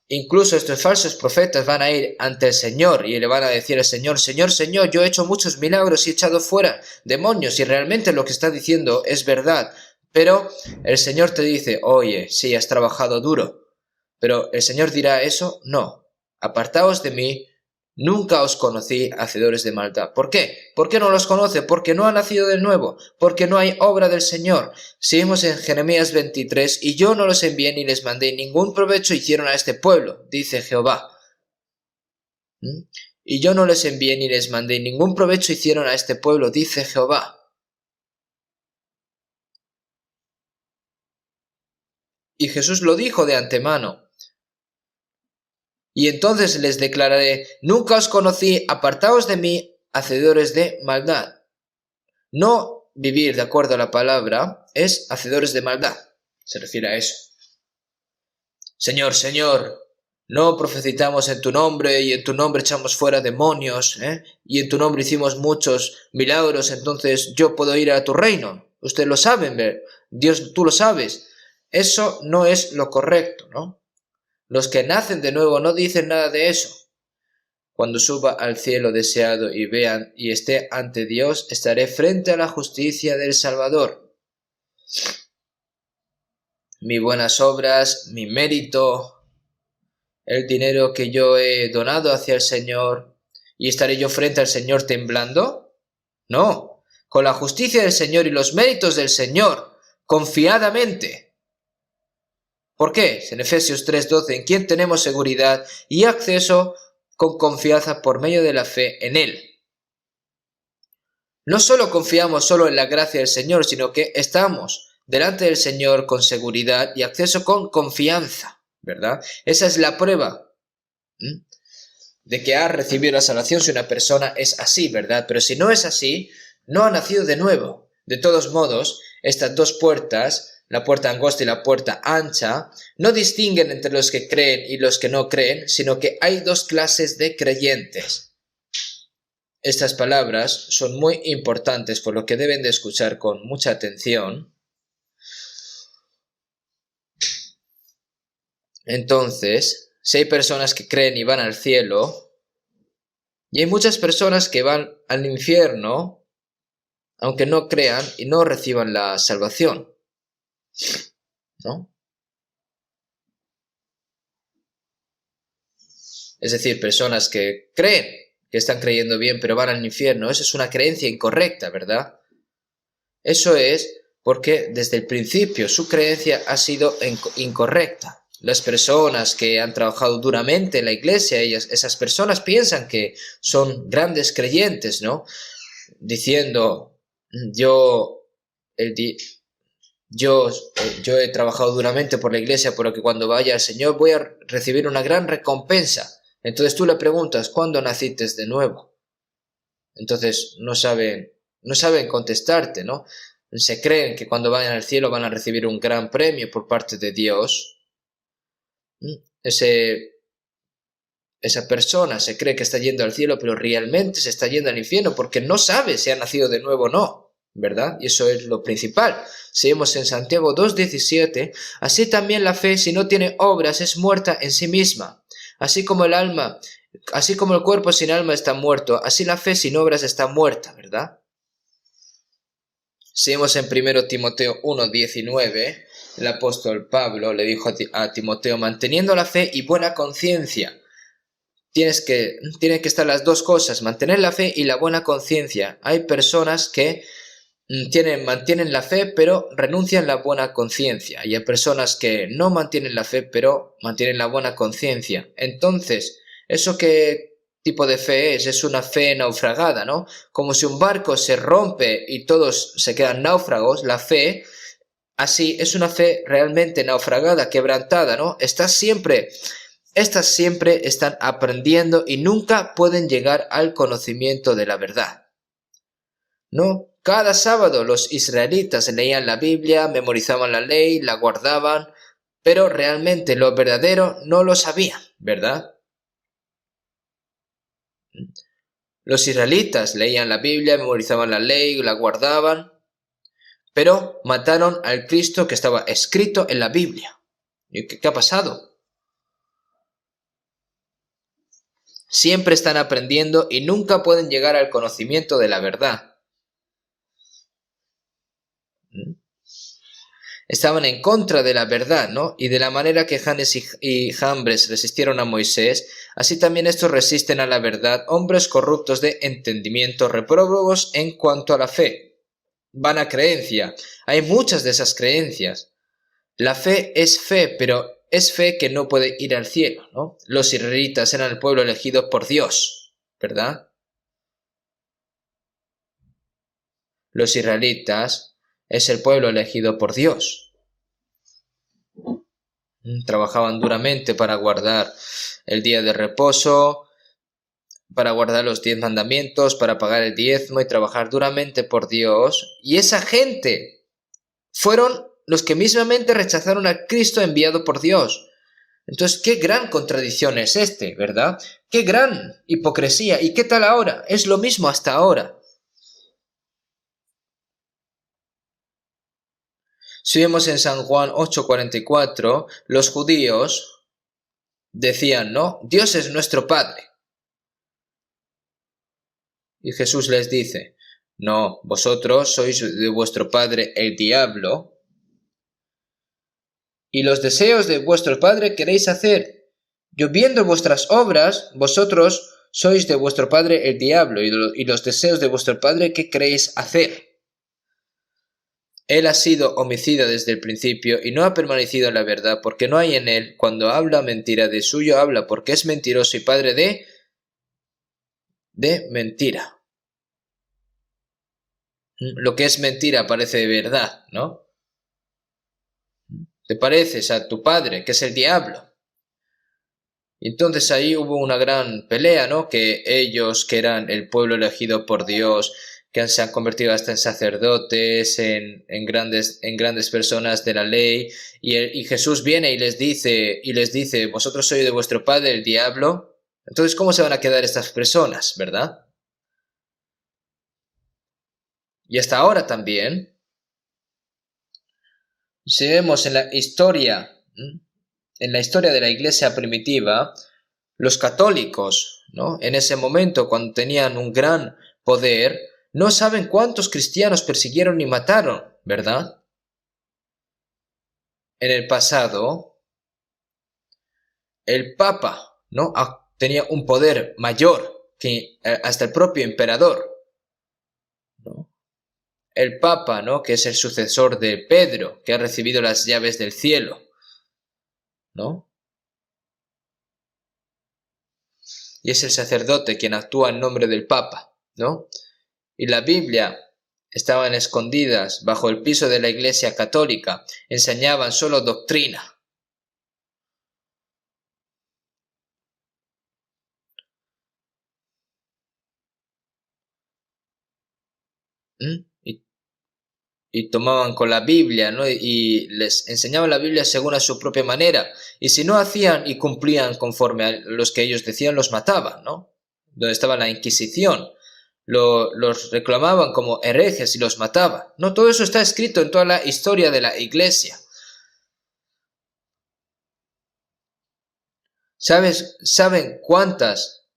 Incluso estos falsos profetas van a ir ante el Señor y le van a decir al Señor, Señor, Señor, yo he hecho muchos milagros y he echado fuera demonios, y realmente lo que está diciendo es verdad. Pero el Señor te dice, oye, sí, has trabajado duro. Pero el Señor dirá eso, no. Apartaos de mí, nunca os conocí, hacedores de maldad. ¿Por qué? ¿Por qué no los conoce? Porque no ha nacido de nuevo, porque no hay obra del Señor. Seguimos en Jeremías 23, y yo no los envié ni les mandé, ningún provecho hicieron a este pueblo, dice Jehová. Y yo no les envié ni les mandé, ningún provecho hicieron a este pueblo, dice Jehová. Y Jesús lo dijo de antemano. Y entonces les declararé, nunca os conocí, apartaos de mí, hacedores de maldad. No vivir de acuerdo a la palabra es hacedores de maldad. Se refiere a eso. Señor, Señor, no profetizamos en tu nombre y en tu nombre echamos fuera demonios, y en tu nombre hicimos muchos milagros, entonces yo puedo ir a tu reino. Ustedes lo saben, Dios, tú lo sabes. Eso no es lo correcto, ¿no? Los que nacen de nuevo no dicen nada de eso. Cuando suba al cielo deseado y vean y esté ante Dios, estaré frente a la justicia del Salvador. Mis buenas obras, mi mérito, el dinero que yo he donado hacia el Señor, ¿y estaré yo frente al Señor temblando? No, con la justicia del Señor y los méritos del Señor, confiadamente. ¿Por qué? En Efesios 3:12, en quien tenemos seguridad y acceso con confianza por medio de la fe en Él. No solo confiamos solo en la gracia del Señor, sino que estamos delante del Señor con seguridad y acceso con confianza, ¿verdad? Esa es la prueba de que ha recibido la salvación si una persona es así, ¿verdad? Pero si no es así, no ha nacido de nuevo. De todos modos, estas dos puertas la puerta angosta y la puerta ancha, no distinguen entre los que creen y los que no creen, sino que hay dos clases de creyentes. Estas palabras son muy importantes, por lo que deben de escuchar con mucha atención. Entonces, si hay personas que creen y van al cielo, y hay muchas personas que van al infierno, aunque no crean y no reciban la salvación, ¿no? Es decir, personas que creen, que están creyendo bien, pero van al infierno. Eso es una creencia incorrecta, ¿verdad? Eso es porque desde el principio su creencia ha sido incorrecta. Las personas que han trabajado duramente en la iglesia, esas personas piensan que son grandes creyentes, ¿no? Diciendo, yo he trabajado duramente por la iglesia, por lo que cuando vaya al Señor voy a recibir una gran recompensa. Entonces tú le preguntas, ¿cuándo naciste de nuevo? Entonces no saben contestarte, ¿no? Se creen que cuando vayan al cielo van a recibir un gran premio por parte de Dios. Esa persona se cree que está yendo al cielo, pero realmente se está yendo al infierno porque no sabe si ha nacido de nuevo o no, ¿verdad? Y eso es lo principal. Seguimos en Santiago 2:17, así también la fe, si no tiene obras, es muerta en sí misma. Así como el cuerpo sin alma está muerto, así la fe sin obras está muerta, ¿verdad? Seguimos en 1 Timoteo 1:19, el apóstol Pablo le dijo a Timoteo, manteniendo la fe y buena conciencia. Tienen que estar las dos cosas, mantener la fe y la buena conciencia. Hay personas que mantienen la fe pero renuncian a la buena conciencia, y hay personas que no mantienen la fe pero mantienen la buena conciencia. Entonces, ¿eso qué tipo de fe es? Es una fe naufragada, ¿no? Como si un barco se rompe y todos se quedan náufragos, la fe así es una fe realmente naufragada, quebrantada, ¿no? Estas siempre están aprendiendo y nunca pueden llegar al conocimiento de la verdad, ¿no? Cada sábado los israelitas leían la Biblia, memorizaban la ley, la guardaban, pero realmente lo verdadero no lo sabían, ¿verdad? Los israelitas leían la Biblia, memorizaban la ley, la guardaban, pero mataron al Cristo que estaba escrito en la Biblia. ¿Y qué ha pasado? Siempre están aprendiendo y nunca pueden llegar al conocimiento de la verdad. Estaban en contra de la verdad, ¿no? Y de la manera que Janes y Jambres resistieron a Moisés, así también estos resisten a la verdad, hombres corruptos de entendimiento, repróbos en cuanto a la fe. Vana creencia. Hay muchas de esas creencias. La fe, pero es fe que no puede ir al cielo, ¿no? Los israelitas eran el pueblo elegido por Dios, ¿verdad? Los israelitas es el pueblo elegido por Dios. Trabajaban duramente para guardar el día de reposo, para guardar los 10 mandamientos, para pagar el diezmo y trabajar duramente por Dios. Y esa gente fueron los que mismamente rechazaron a Cristo enviado por Dios. Entonces, qué gran contradicción es ¿verdad? Qué gran hipocresía. ¿Y qué tal ahora? Es lo mismo hasta ahora. Si vemos en San Juan 8:44, los judíos decían, ¿no? Dios es nuestro Padre. Y Jesús les dice, no, vosotros sois de vuestro padre el diablo, y los deseos de vuestro padre queréis hacer. Yo viendo vuestras obras, vosotros sois de vuestro padre el diablo, y los deseos de vuestro padre, ¿qué queréis hacer? Él ha sido homicida desde el principio y no ha permanecido en la verdad, porque no hay en él. Cuando habla mentira, de suyo habla, porque es mentiroso y padre de mentira. Lo que es mentira parece verdad, ¿no? Te pareces a tu padre, que es el diablo. Y entonces ahí hubo una gran pelea, ¿no? Que ellos, que eran el pueblo elegido por Dios, que se han convertido hasta en sacerdotes, en grandes personas de la ley, y Jesús viene y les dice, vosotros sois de vuestro padre el diablo. Entonces, ¿cómo se van a quedar estas personas, verdad? Y hasta ahora también, si vemos en la historia de la iglesia primitiva, los católicos, ¿no?, en ese momento, cuando tenían un gran poder, no saben cuántos cristianos persiguieron y mataron, ¿verdad? En el pasado, el Papa, ¿no?, tenía un poder mayor que hasta el propio emperador, ¿no? El Papa, ¿no?, que es el sucesor de Pedro, que ha recibido las llaves del cielo, ¿no? Y es el sacerdote quien actúa en nombre del Papa, ¿no? Y la Biblia estaban escondidas bajo el piso de la Iglesia católica, enseñaban solo doctrina. Y tomaban con la Biblia, ¿no?, y les enseñaban la Biblia según a su propia manera. Y si no hacían y cumplían conforme a los que ellos decían, los mataban, ¿no? Donde estaba la Inquisición. Los reclamaban como herejes y los mataban. No, todo eso está escrito en toda la historia de la Iglesia. ¿Saben cuántas?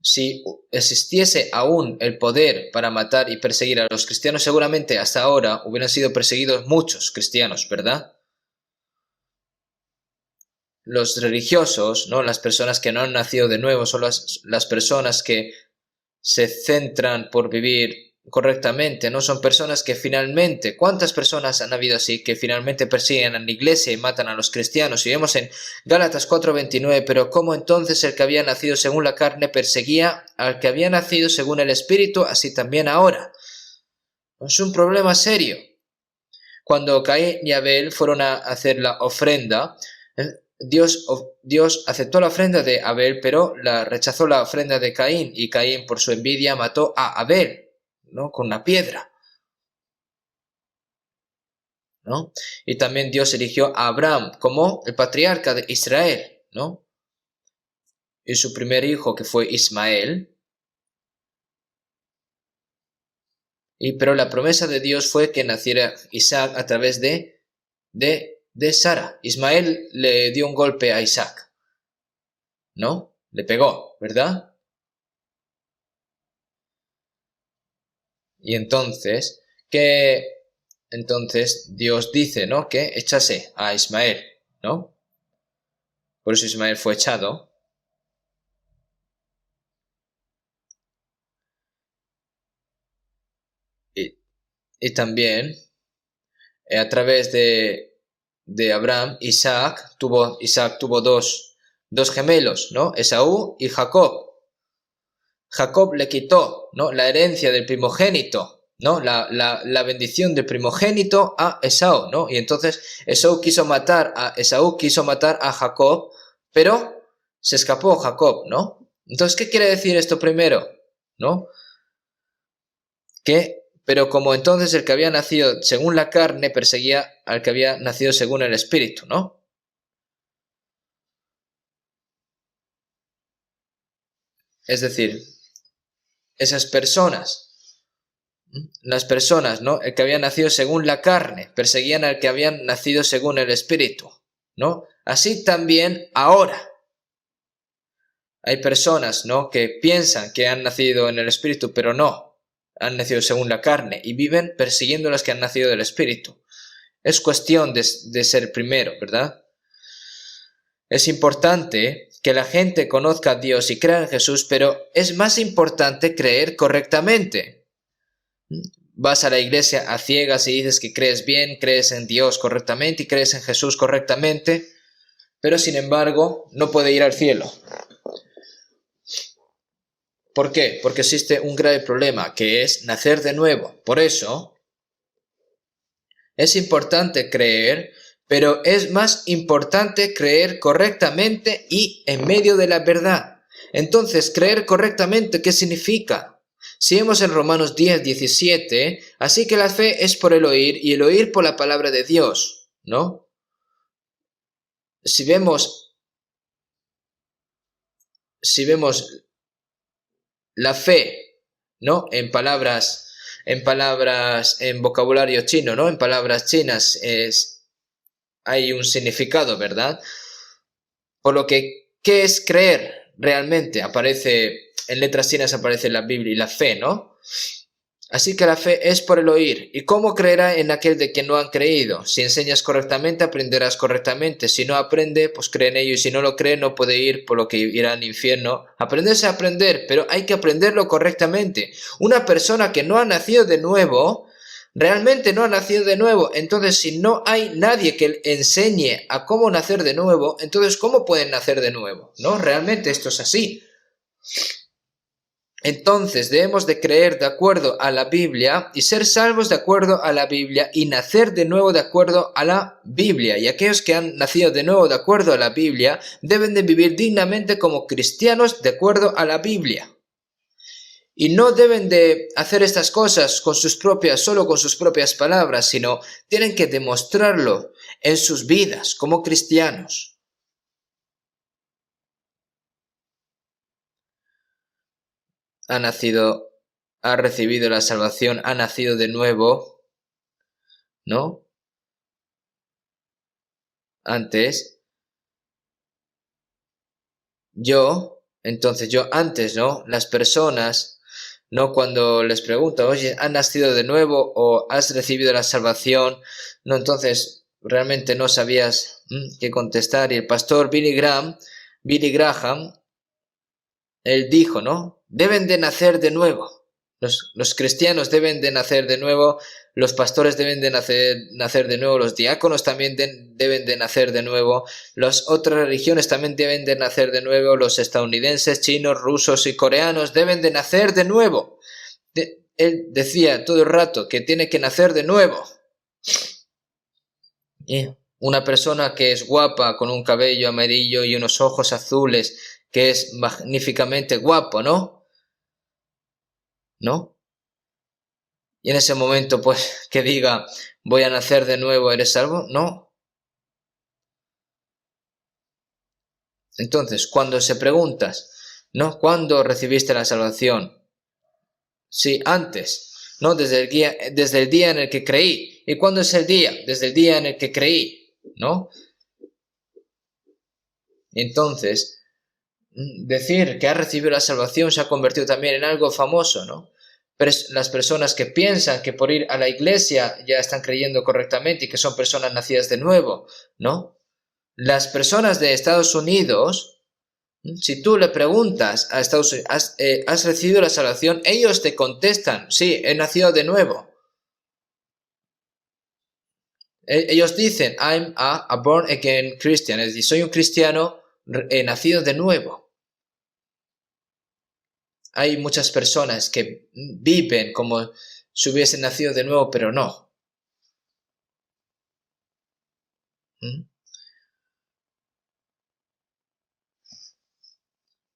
Si existiese aún el poder para matar y perseguir a los cristianos, seguramente hasta ahora hubieran sido perseguidos muchos cristianos, ¿verdad? Los religiosos, ¿no?, las personas que no han nacido de nuevo, son las personas que se centran por vivir correctamente, ¿no? Son personas que finalmente, ¿cuántas personas han habido así que finalmente persiguen a la iglesia y matan a los cristianos? Y vemos en Gálatas 4:29, pero ¿cómo entonces el que había nacido según la carne perseguía al que había nacido según el Espíritu? Así también ahora. Es un problema serio. Cuando Caín y Abel fueron a hacer la ofrenda, Dios aceptó la ofrenda de Abel, pero rechazó la ofrenda de Caín, y Caín, por su envidia, mató a Abel, ¿no?, con una piedra, ¿no? Y también Dios eligió a Abraham como el patriarca de Israel, ¿no? Y su primer hijo, que fue Ismael. Pero la promesa de Dios fue que naciera Isaac a través de Sara. Ismael le dio un golpe a Isaac, ¿no? Le pegó, ¿verdad? Y entonces Dios dice, ¿no?, que echase a Ismael, ¿no? Por eso Ismael fue echado. Y también a través de Abraham, Isaac tuvo dos gemelos, ¿no?, Esaú y Jacob. Jacob le quitó, ¿no?, la herencia del primogénito, ¿no?, la bendición del primogénito a Esaú, ¿no? Y entonces Esaú quiso matar a Jacob, pero se escapó Jacob, ¿no? Entonces, ¿qué quiere decir esto primero? ¿No? Pero como entonces el que había nacido según la carne perseguía al que había nacido según el Espíritu, ¿no? Es decir, esas personas, las personas, ¿no?, el que había nacido según la carne perseguían al que habían nacido según el Espíritu, ¿no? Así también ahora hay personas, ¿no?, que piensan que han nacido en el Espíritu, pero no, han nacido según la carne y viven persiguiendo a los que han nacido del Espíritu. Es cuestión de ser primero, ¿verdad? Es importante que la gente conozca a Dios y crea en Jesús, pero es más importante creer correctamente. Vas a la iglesia a ciegas y dices que crees bien, crees en Dios correctamente y crees en Jesús correctamente, pero sin embargo no puede ir al cielo. ¿Por qué? Porque existe un grave problema, que es nacer de nuevo. Por eso es importante creer, pero es más importante creer correctamente y en medio de la verdad. Entonces, creer correctamente, ¿qué significa? Si vemos en Romanos 10:17, así que la fe es por el oír y el oír por la palabra de Dios, ¿no? Si vemos la fe, ¿no? En vocabulario chino, ¿no? En palabras chinas hay un significado, ¿verdad? Por lo que, ¿qué es creer realmente? En letras chinas aparece la Biblia y la fe, ¿no? Así que la fe es por el oír. ¿Y cómo creerá en aquel de quien no han creído? Si enseñas correctamente, aprenderás correctamente. Si no aprende, pues cree en ello. Y si no lo cree, no puede ir, por lo que irá al infierno. Aprenderse a aprender, pero hay que aprenderlo correctamente. Una persona que no ha nacido de nuevo, realmente no ha nacido de nuevo. Entonces, si no hay nadie que enseñe a cómo nacer de nuevo, entonces, ¿cómo pueden nacer de nuevo? ¿No? Realmente esto es así. Entonces debemos de creer de acuerdo a la Biblia y ser salvos de acuerdo a la Biblia y nacer de nuevo de acuerdo a la Biblia. Y aquellos que han nacido de nuevo de acuerdo a la Biblia deben de vivir dignamente como cristianos de acuerdo a la Biblia. Y no deben de hacer estas cosas solo con sus propias palabras, sino tienen que demostrarlo en sus vidas como cristianos. Ha recibido la salvación, ha nacido de nuevo, ¿no? Antes, antes, ¿no? Las personas, ¿no? Cuando les pregunto, oye, ¿has nacido de nuevo o has recibido la salvación? No, entonces, realmente no sabías qué contestar. Y el pastor Billy Graham, él dijo, ¿no? Deben de nacer de nuevo. Los cristianos deben de nacer de nuevo, los pastores deben de nacer de nuevo, los diáconos también deben de nacer de nuevo, las otras religiones también deben de nacer de nuevo, los estadounidenses, chinos, rusos y coreanos deben de nacer de nuevo. Él decía todo el rato que tiene que nacer de nuevo. Y una persona que es guapa, con un cabello amarillo y unos ojos azules, que es magníficamente guapo, ¿no? ¿No? Y en ese momento, pues, que diga, voy a nacer de nuevo, ¿eres salvo? No. Entonces, cuando se preguntas, ¿no? ¿Cuándo recibiste la salvación? Sí, antes, ¿no? Desde el día en el que creí. ¿Y cuándo es el día? Desde el día en el que creí, ¿no? Entonces, decir que has recibido la salvación se ha convertido también en algo famoso, ¿no? Las personas que piensan que por ir a la iglesia ya están creyendo correctamente y que son personas nacidas de nuevo, ¿no? Las personas de Estados Unidos, si tú le preguntas a Estados Unidos, ¿has recibido la salvación? Ellos te contestan, sí, he nacido de nuevo. Ellos dicen, I'm a born again Christian, es decir, soy un cristiano nacido de nuevo. Hay muchas personas que viven como si hubiesen nacido de nuevo, pero no.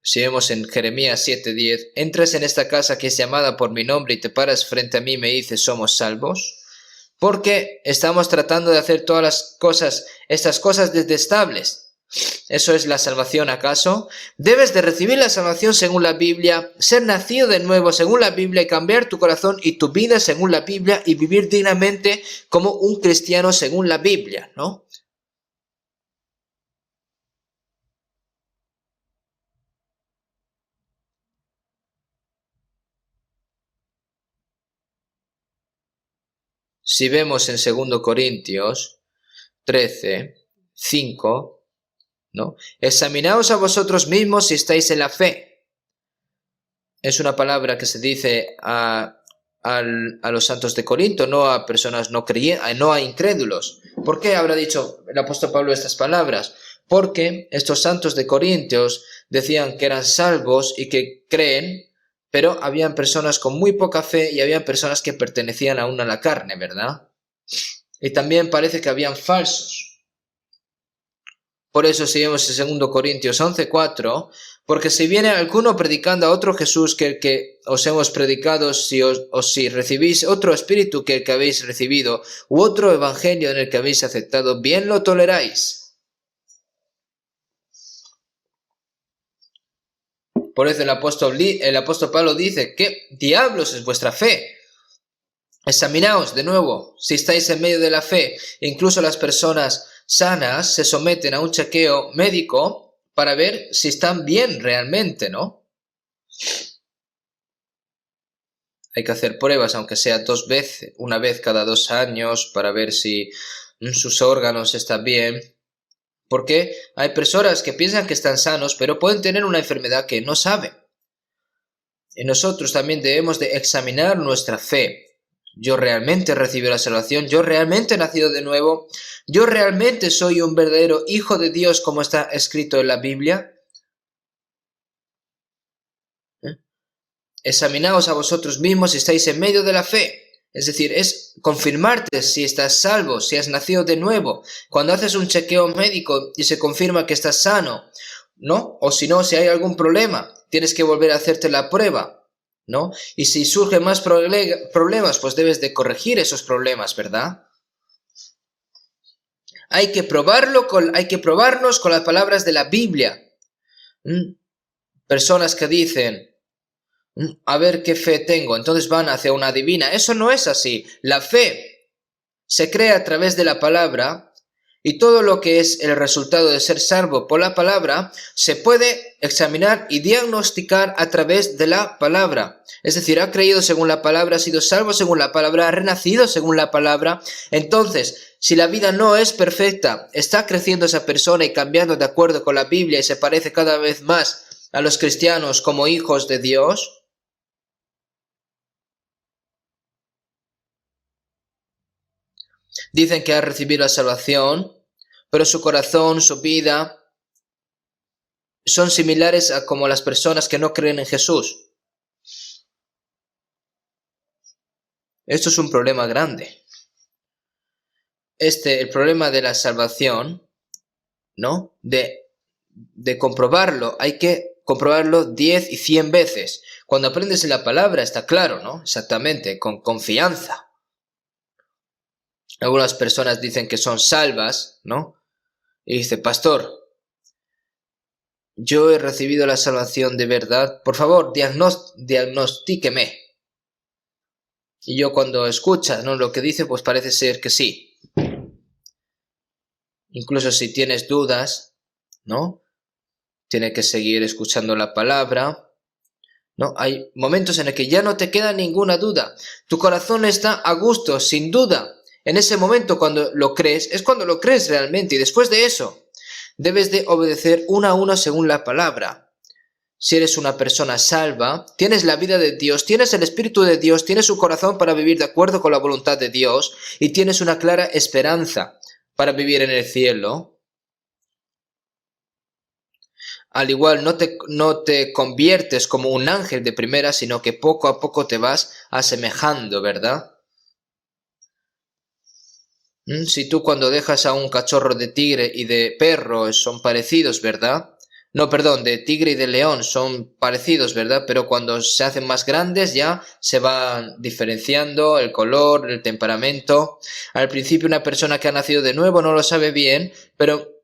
Si vemos en Jeremías 7:10, entras en esta casa que es llamada por mi nombre y te paras frente a mí y me dices, ¿somos salvos? Porque estamos tratando de hacer estas cosas detestables. ¿Eso es la salvación acaso? Debes de recibir la salvación según la Biblia, ser nacido de nuevo según la Biblia y cambiar tu corazón y tu vida según la Biblia y vivir dignamente como un cristiano según la Biblia, ¿no? Si vemos en 2 Corintios 13:5, ¿no? Examinaos a vosotros mismos si estáis en la fe. Es una palabra que se dice a los santos de Corinto, no a personas no creyentes, no a incrédulos. ¿Por qué habrá dicho el apóstol Pablo estas palabras? Porque estos santos de Corintios decían que eran salvos y que creen, pero habían personas con muy poca fe y habían personas que pertenecían aún a la carne, ¿verdad? Y también parece que habían falsos. Por eso si vemos en 2 Corintios 11:4, Porque si viene alguno predicando a otro Jesús que el que os hemos predicado, o si recibís otro espíritu que el que habéis recibido, u otro evangelio en el que habéis aceptado, bien lo toleráis. Por eso el apóstol Pablo dice, ¿qué diablos es vuestra fe? Examinaos de nuevo si estáis en medio de la fe. Incluso las personas sanas se someten a un chequeo médico para ver si están bien realmente, ¿no? Hay que hacer pruebas, aunque sea 2 veces, una vez cada 2 años, para ver si sus órganos están bien. Porque hay personas que piensan que están sanos, pero pueden tener una enfermedad que no saben. Y nosotros también debemos de examinar nuestra fe. ¿Yo realmente recibí la salvación? ¿Yo realmente he nacido de nuevo? ¿Yo realmente soy un verdadero hijo de Dios como está escrito en la Biblia? Examinaos a vosotros mismos si estáis en medio de la fe. Es decir, es confirmarte si estás salvo, si has nacido de nuevo. Cuando haces un chequeo médico y se confirma que estás sano, ¿no? O si no, si hay algún problema, tienes que volver a hacerte la prueba, ¿no? Y si surgen más problemas, pues debes de corregir esos problemas, ¿verdad? Hay que probarnos con las palabras de la Biblia. Personas que dicen, a ver qué fe tengo, entonces van hacia una divina. Eso no es así. La fe se crea a través de la palabra y todo lo que es el resultado de ser salvo por la palabra se puede examinar y diagnosticar a través de la palabra. Es decir, ha creído según la palabra, ha sido salvo según la palabra, ha renacido según la palabra. Entonces, si la vida no es perfecta, está creciendo esa persona y cambiando de acuerdo con la Biblia y se parece cada vez más a los cristianos como hijos de Dios. Dicen que ha recibido la salvación, pero su corazón, su vida, son similares a como las personas que no creen en Jesús. Esto es un problema grande. El problema de la salvación, ¿no? De comprobarlo, hay que comprobarlo 10 y 100 veces. Cuando aprendes la palabra está claro, ¿no? Exactamente, con confianza. Algunas personas dicen que son salvas, ¿no? Y dice, pastor, yo he recibido la salvación de verdad. Por favor, diagnostíqueme. Y yo cuando escucha, ¿no? Lo que dice, pues parece ser que sí. Incluso si tienes dudas, ¿no? Tienes que seguir escuchando la palabra, ¿no? Hay momentos en el que ya no te queda ninguna duda. Tu corazón está a gusto, sin duda. En ese momento cuando lo crees, es cuando lo crees realmente. Y después de eso, debes de obedecer uno a uno según la palabra. Si eres una persona salva, tienes la vida de Dios, tienes el Espíritu de Dios, tienes un corazón para vivir de acuerdo con la voluntad de Dios y tienes una clara esperanza para vivir en el cielo. Al igual no te conviertes como un ángel de primera, sino que poco a poco te vas asemejando, ¿verdad? Si tú cuando dejas a un cachorro de tigre y de perro son parecidos, ¿verdad? No, perdón, de tigre y de león son parecidos, ¿verdad? Pero cuando se hacen más grandes ya se van diferenciando el color, el temperamento. Al principio una persona que ha nacido de nuevo no lo sabe bien, pero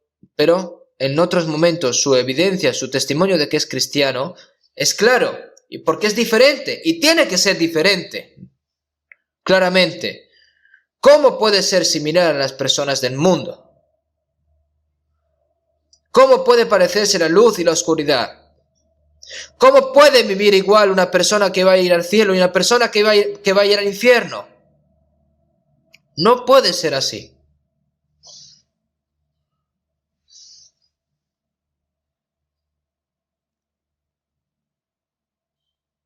en otros momentos su evidencia, su testimonio de que es cristiano es claro, y porque es diferente, y tiene que ser diferente, claramente. ¿Cómo puede ser similar a las personas del mundo? ¿Cómo puede parecerse la luz y la oscuridad? ¿Cómo puede vivir igual una persona que va a ir al cielo y una persona que va a ir al infierno? No puede ser así.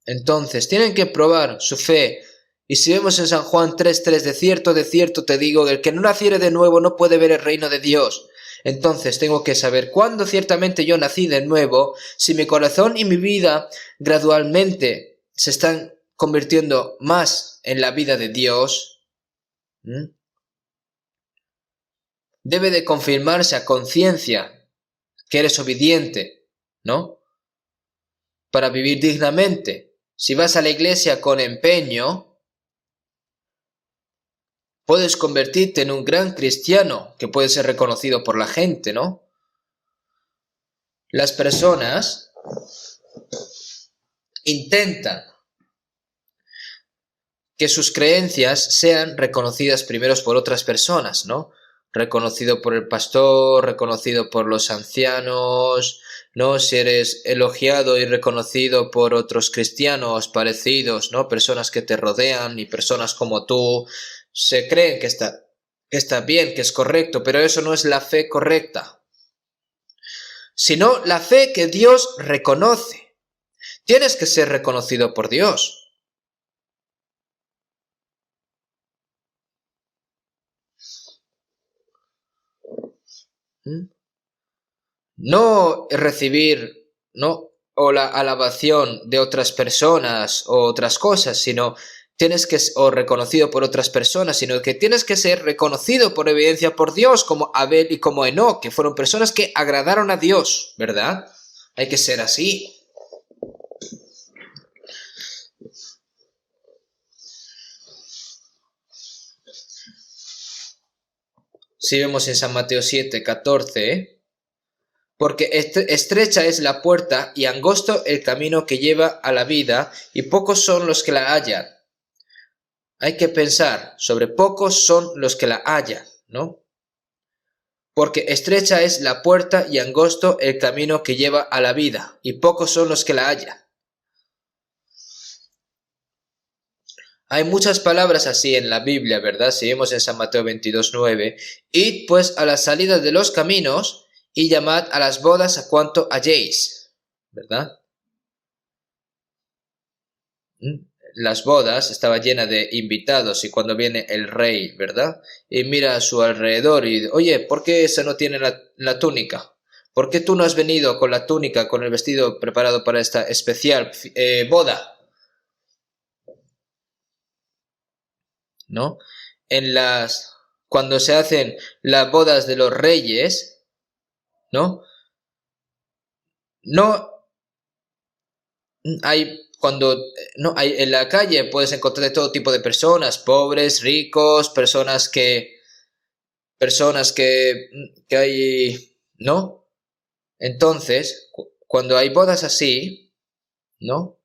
Entonces, tienen que probar su fe. Y si vemos en San Juan 3:3, de cierto te digo, que el que no naciere de nuevo no puede ver el reino de Dios. Entonces tengo que saber cuándo ciertamente yo nací de nuevo, si mi corazón y mi vida gradualmente se están convirtiendo más en la vida de Dios. Debe de confirmarse a conciencia que eres obediente, ¿no? para vivir dignamente. Si vas a la iglesia con empeño, puedes convertirte en un gran cristiano que puede ser reconocido por la gente, ¿no? Las personas intentan que sus creencias sean reconocidas primero por otras personas, ¿no? Reconocido por el pastor, reconocido por los ancianos, ¿no? Si eres elogiado y reconocido por otros cristianos parecidos, ¿no? Personas que te rodean y personas como tú, se creen que está bien, que es correcto, pero eso no es la fe correcta, sino la fe que Dios reconoce. Tienes que ser reconocido por Dios. No recibir, ¿no? O la alabación de otras personas o otras cosas, sino o reconocido por otras personas, sino que tienes que ser reconocido por evidencia por Dios, como Abel y como Enoc, que fueron personas que agradaron a Dios, ¿verdad? Hay que ser así. Si vemos en San Mateo 7:14, porque estrecha es la puerta y angosto el camino que lleva a la vida, y pocos son los que la hallan. Hay que pensar sobre pocos son los que la hallan, ¿no? Porque estrecha es la puerta y angosto el camino que lleva a la vida, y pocos son los que la hallan. Hay muchas palabras así en la Biblia, ¿verdad? Si vemos en San Mateo 22:9, id pues a la salida de los caminos y llamad a las bodas a cuanto halléis, ¿verdad? Las bodas estaban llenas de invitados y cuando viene el rey, ¿verdad? Y mira a su alrededor y oye, ¿por qué ese no tiene la túnica? ¿Por qué tú no has venido con la túnica, con el vestido preparado para esta especial boda? ¿No? Cuando se hacen las bodas de los reyes, ¿no? No hay en la calle puedes encontrar de todo tipo de personas, pobres, ricos, personas que hay, ¿no? Entonces, cuando hay bodas así, ¿no?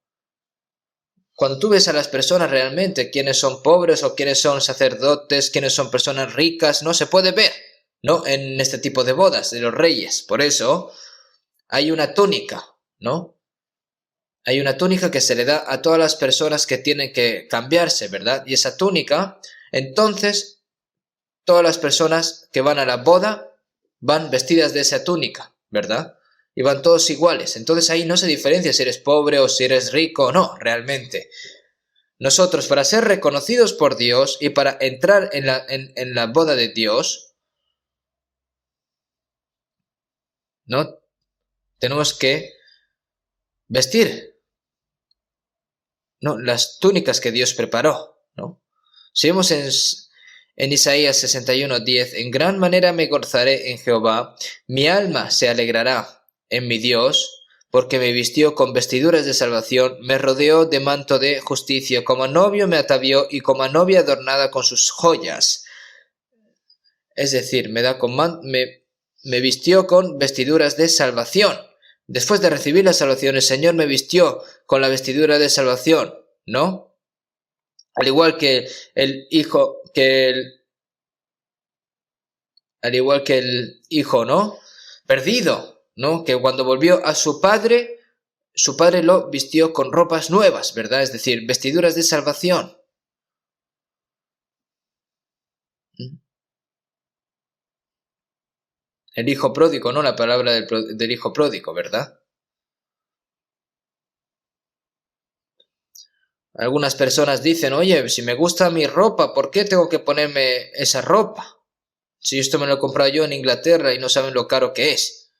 Cuando tú ves a las personas realmente, quiénes son pobres o quiénes son sacerdotes, quiénes son personas ricas, no se puede ver, ¿no? En este tipo de bodas de los reyes. Por eso hay una túnica, ¿no? Hay una túnica que se le da a todas las personas que tienen que cambiarse, ¿verdad? Y esa túnica, entonces, todas las personas que van a la boda van vestidas de esa túnica, ¿verdad? Y van todos iguales. Entonces ahí no se diferencia si eres pobre o si eres rico, no, realmente. Nosotros, para ser reconocidos por Dios y para entrar en la boda de Dios, ¿no? Tenemos que vestir, ¿no? Las túnicas que Dios preparó, ¿no? Si vemos en Isaías 61:10, en gran manera me gozaré en Jehová, mi alma se alegrará en mi Dios, porque me vistió con vestiduras de salvación, me rodeó de manto de justicia, como novio me atavió y como novia adornada con sus joyas. Es decir, me vistió con vestiduras de salvación. Después de recibir la salvación, el Señor me vistió con la vestidura de salvación, ¿no? Al igual que el hijo, ¿no? Perdido, ¿no? Que cuando volvió a su padre lo vistió con ropas nuevas, ¿verdad? Es decir, vestiduras de salvación. El hijo pródigo, ¿no? La palabra del hijo pródigo, ¿verdad? Algunas personas dicen, oye, si me gusta mi ropa, ¿por qué tengo que ponerme esa ropa? Si esto me lo he comprado yo en Inglaterra y no saben lo caro que es.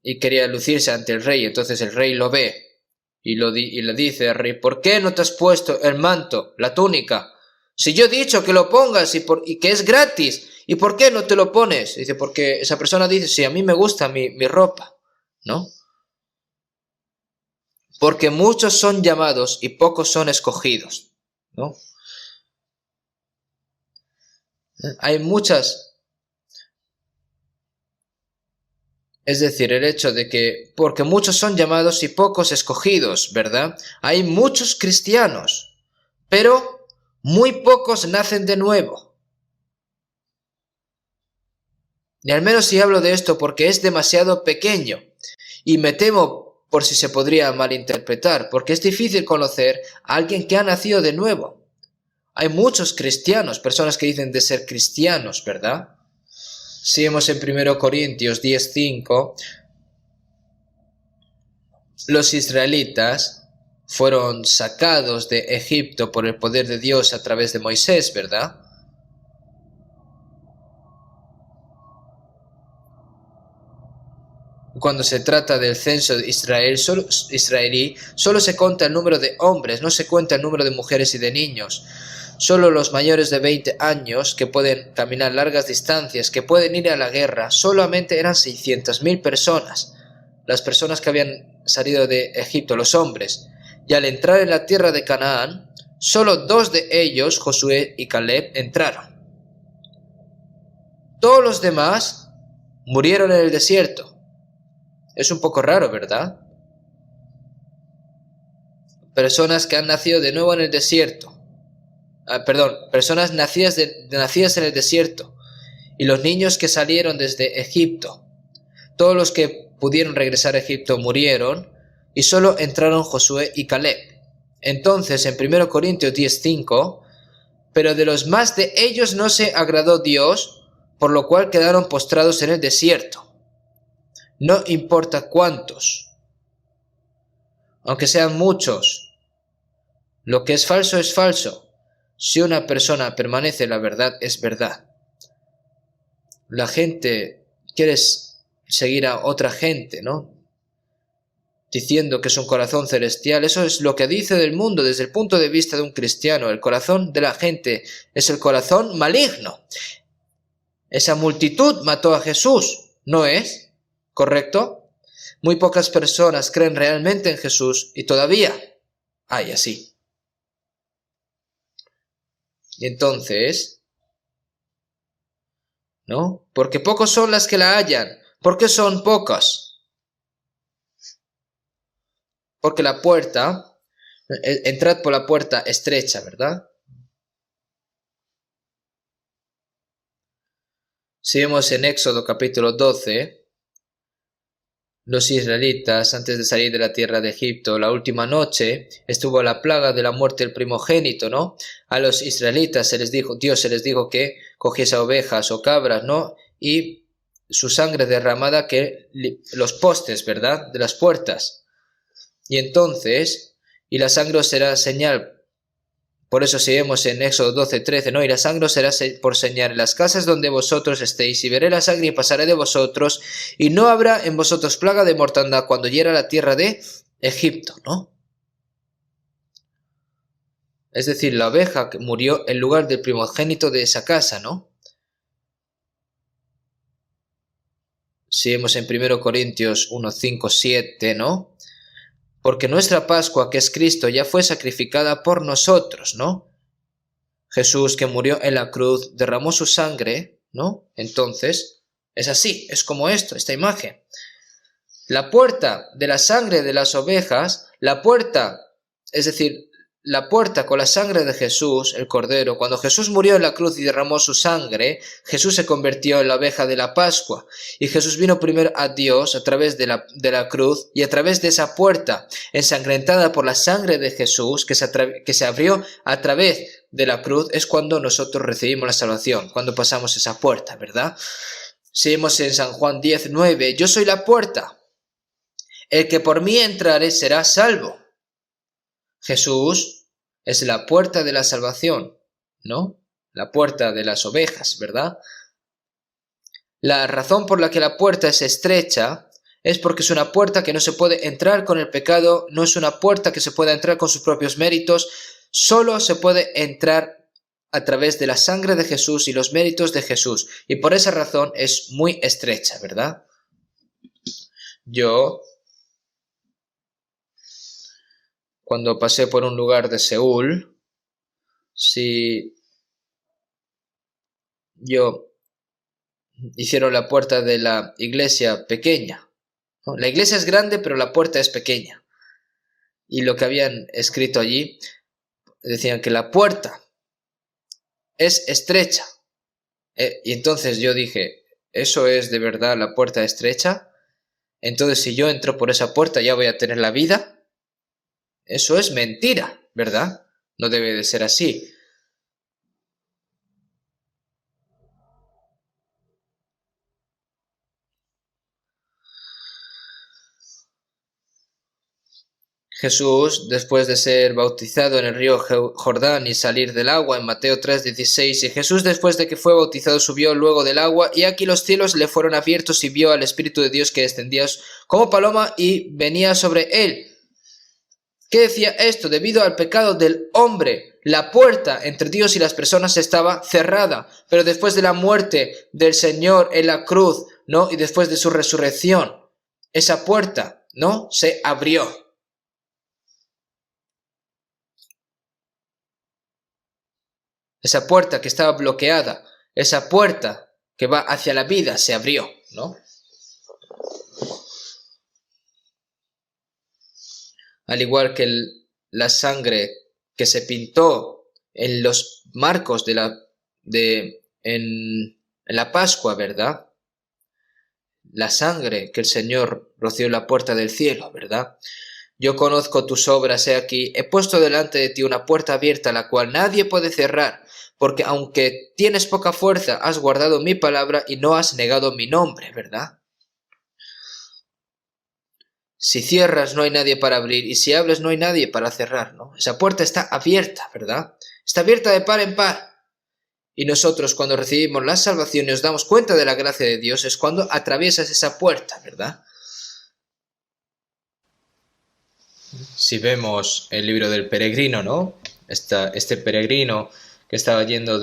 Y quería lucirse ante el rey, entonces el rey lo ve y le dice al rey, ¿por qué no te has puesto el manto, la túnica? Si yo he dicho que lo pongas y que es gratis, ¿y por qué no te lo pones? Dice, porque esa persona dice, sí, a mí me gusta mi ropa, ¿no? porque muchos son llamados y pocos son escogidos, ¿no? Hay muchas, es decir, el hecho de que, porque muchos son llamados y pocos escogidos, ¿verdad? Hay muchos cristianos, pero muy pocos nacen de nuevo. Y al menos si hablo de esto porque es demasiado pequeño, y me temo por si se podría malinterpretar, porque es difícil conocer a alguien que ha nacido de nuevo. Hay muchos cristianos, personas que dicen de ser cristianos, ¿verdad? Si vemos en 1 Corintios 10:5, los israelitas fueron sacados de Egipto por el poder de Dios a través de Moisés, ¿verdad? Cuando se trata del censo de israelí, solo se cuenta el número de hombres, no se cuenta el número de mujeres y de niños. Solo los mayores de 20 años, que pueden caminar largas distancias, que pueden ir a la guerra, solamente eran 600.000 personas. Las personas que habían salido de Egipto, los hombres. Y al entrar en la tierra de Canaán, solo 2 de ellos, Josué y Caleb, entraron. Todos los demás murieron en el desierto. Es un poco raro, ¿verdad? Personas que han nacido de nuevo en el desierto. Personas nacidas en el desierto. Y los niños que salieron desde Egipto. Todos los que pudieron regresar a Egipto murieron y solo entraron Josué y Caleb. Entonces, en 1 Corintios 10:5, pero de los más de ellos no se agradó Dios, por lo cual quedaron postrados en el desierto. No importa cuántos, aunque sean muchos, lo que es falso es falso. Si una persona permanece en la verdad, es verdad. La gente quiere seguir a otra gente, ¿no? Diciendo que es un corazón celestial. Eso es lo que dice del mundo desde el punto de vista de un cristiano. El corazón de la gente es el corazón maligno. Esa multitud mató a Jesús, ¿no es? ¿Correcto? Muy pocas personas creen realmente en Jesús y todavía hay así. Y entonces, ¿no? Porque pocos son las que la hallan. ¿Por qué son pocas? Porque la puerta, entrad por la puerta estrecha, ¿verdad? Si vemos en Éxodo capítulo 12, los israelitas, antes de salir de la tierra de Egipto, la última noche, estuvo la plaga de la muerte del primogénito, ¿no? A los israelitas Dios se les dijo que cogiese ovejas o cabras, ¿no? Y su sangre derramada que los postes, ¿verdad? De las puertas. Y entonces, y la sangre será señal. Por eso si vemos en Éxodo 12:13, ¿no? Y la sangre será por señal en las casas donde vosotros estéis, y veré la sangre y pasaré de vosotros, y no habrá en vosotros plaga de mortandad cuando hiera la tierra de Egipto, ¿no? Es decir, la oveja que murió en lugar del primogénito de esa casa, ¿no? Si vemos en 1 Corintios 1:5-7, ¿no? Porque nuestra Pascua, que es Cristo, ya fue sacrificada por nosotros, ¿no? Jesús, que murió en la cruz, derramó su sangre, ¿no? Entonces, es así, es como esta imagen. La puerta de la sangre de las ovejas, la puerta, es decir, la puerta con la sangre de Jesús, el Cordero, cuando Jesús murió en la cruz y derramó su sangre, Jesús se convirtió en la oveja de la Pascua. Y Jesús vino primero a Dios a través de la cruz, y a través de esa puerta ensangrentada por la sangre de Jesús, que se abrió a través de la cruz, es cuando nosotros recibimos la salvación, cuando pasamos esa puerta, ¿verdad? Si vemos en San Juan 10:9, yo soy la puerta. El que por mí entrare será salvo. Jesús es la puerta de la salvación, ¿no? La puerta de las ovejas, ¿verdad? La razón por la que la puerta es estrecha es porque es una puerta que no se puede entrar con el pecado, no es una puerta que se pueda entrar con sus propios méritos, solo se puede entrar a través de la sangre de Jesús y los méritos de Jesús, y por esa razón es muy estrecha, ¿verdad? Yo cuando pasé por un lugar de Seúl, si hicieron la puerta de la iglesia pequeña, ¿no? La iglesia es grande, pero la puerta es pequeña. Y lo que habían escrito allí, decían que la puerta es estrecha. Y entonces yo dije, ¿eso es de verdad la puerta estrecha? Entonces si yo entro por esa puerta ya voy a tener la vida. Eso es mentira, ¿verdad? No debe de ser así. Jesús, después de ser bautizado en el río Jordán y salir del agua en Mateo 3:16, y Jesús después de que fue bautizado subió luego del agua, y aquí los cielos le fueron abiertos y vio al Espíritu de Dios que descendía como paloma y venía sobre él. ¿Qué decía esto? Debido al pecado del hombre, la puerta entre Dios y las personas estaba cerrada, pero después de la muerte del Señor en la cruz, ¿no? Y después de su resurrección, esa puerta, ¿no? Se abrió. Esa puerta que estaba bloqueada, esa puerta que va hacia la vida se abrió, ¿no? Al igual que la sangre que se pintó en los marcos en la Pascua, ¿verdad? La sangre que el Señor roció en la puerta del cielo, ¿verdad? Yo conozco tus obras, he aquí, he puesto delante de ti una puerta abierta, la cual nadie puede cerrar, porque aunque tienes poca fuerza, has guardado mi palabra y no has negado mi nombre, ¿verdad? Si cierras no hay nadie para abrir, y si abres no hay nadie para cerrar, ¿no? Esa puerta está abierta, ¿verdad? Está abierta de par en par. Y nosotros cuando recibimos la salvación y nos damos cuenta de la gracia de Dios es cuando atraviesas esa puerta, ¿verdad? Si vemos el libro del peregrino, ¿no? Este peregrino que estaba yendo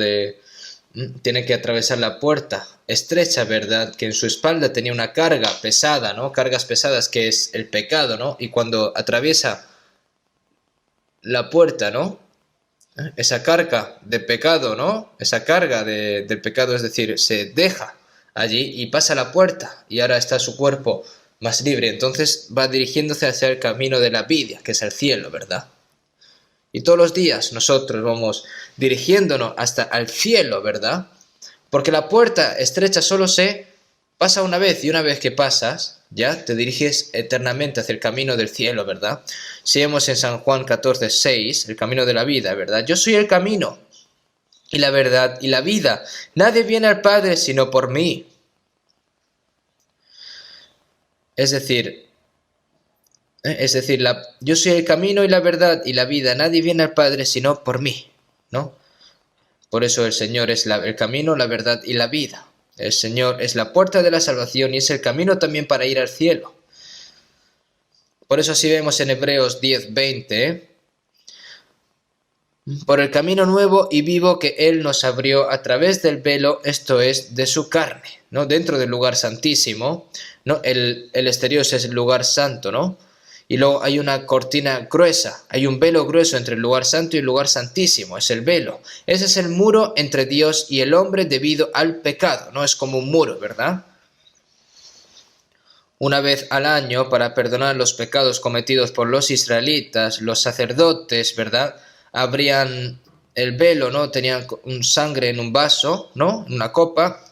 tiene que atravesar la puerta estrecha, ¿verdad? Que en su espalda tenía una carga pesada, ¿no? Cargas pesadas que es el pecado, ¿no? Y cuando atraviesa la puerta, ¿no? Esa carga de pecado, ¿no? Esa carga del pecado, es decir, se deja allí y pasa la puerta y ahora está su cuerpo más libre. Entonces va dirigiéndose hacia el camino de la vida, que es el cielo, ¿verdad? Y todos los días nosotros vamos dirigiéndonos hasta el cielo, ¿verdad? Porque la puerta estrecha solo se pasa una vez, y una vez que pasas, ya te diriges eternamente hacia el camino del cielo, ¿verdad? Si vemos en San Juan 14:6, el camino de la vida, ¿verdad? Yo soy el camino y la verdad y la vida. Nadie viene al Padre sino por mí. Es decir, yo soy el camino y la verdad y la vida. Nadie viene al Padre sino por mí, ¿no? Por eso el Señor es el camino, la verdad y la vida. El Señor es la puerta de la salvación y es el camino también para ir al cielo. Por eso así vemos en Hebreos 10:20, por el camino nuevo y vivo que Él nos abrió a través del velo, esto es, de su carne, ¿no? Dentro del lugar santísimo, ¿no? El exterior es el lugar santo, ¿no? Y luego hay una cortina gruesa, hay un velo grueso entre el lugar santo y el lugar santísimo, es el velo. Ese es el muro entre Dios y el hombre debido al pecado, ¿no? Es como un muro, ¿verdad? Una vez al año, para perdonar los pecados cometidos por los israelitas, los sacerdotes, ¿verdad?, abrían el velo, ¿no? Tenían sangre en un vaso, ¿no?, en una copa,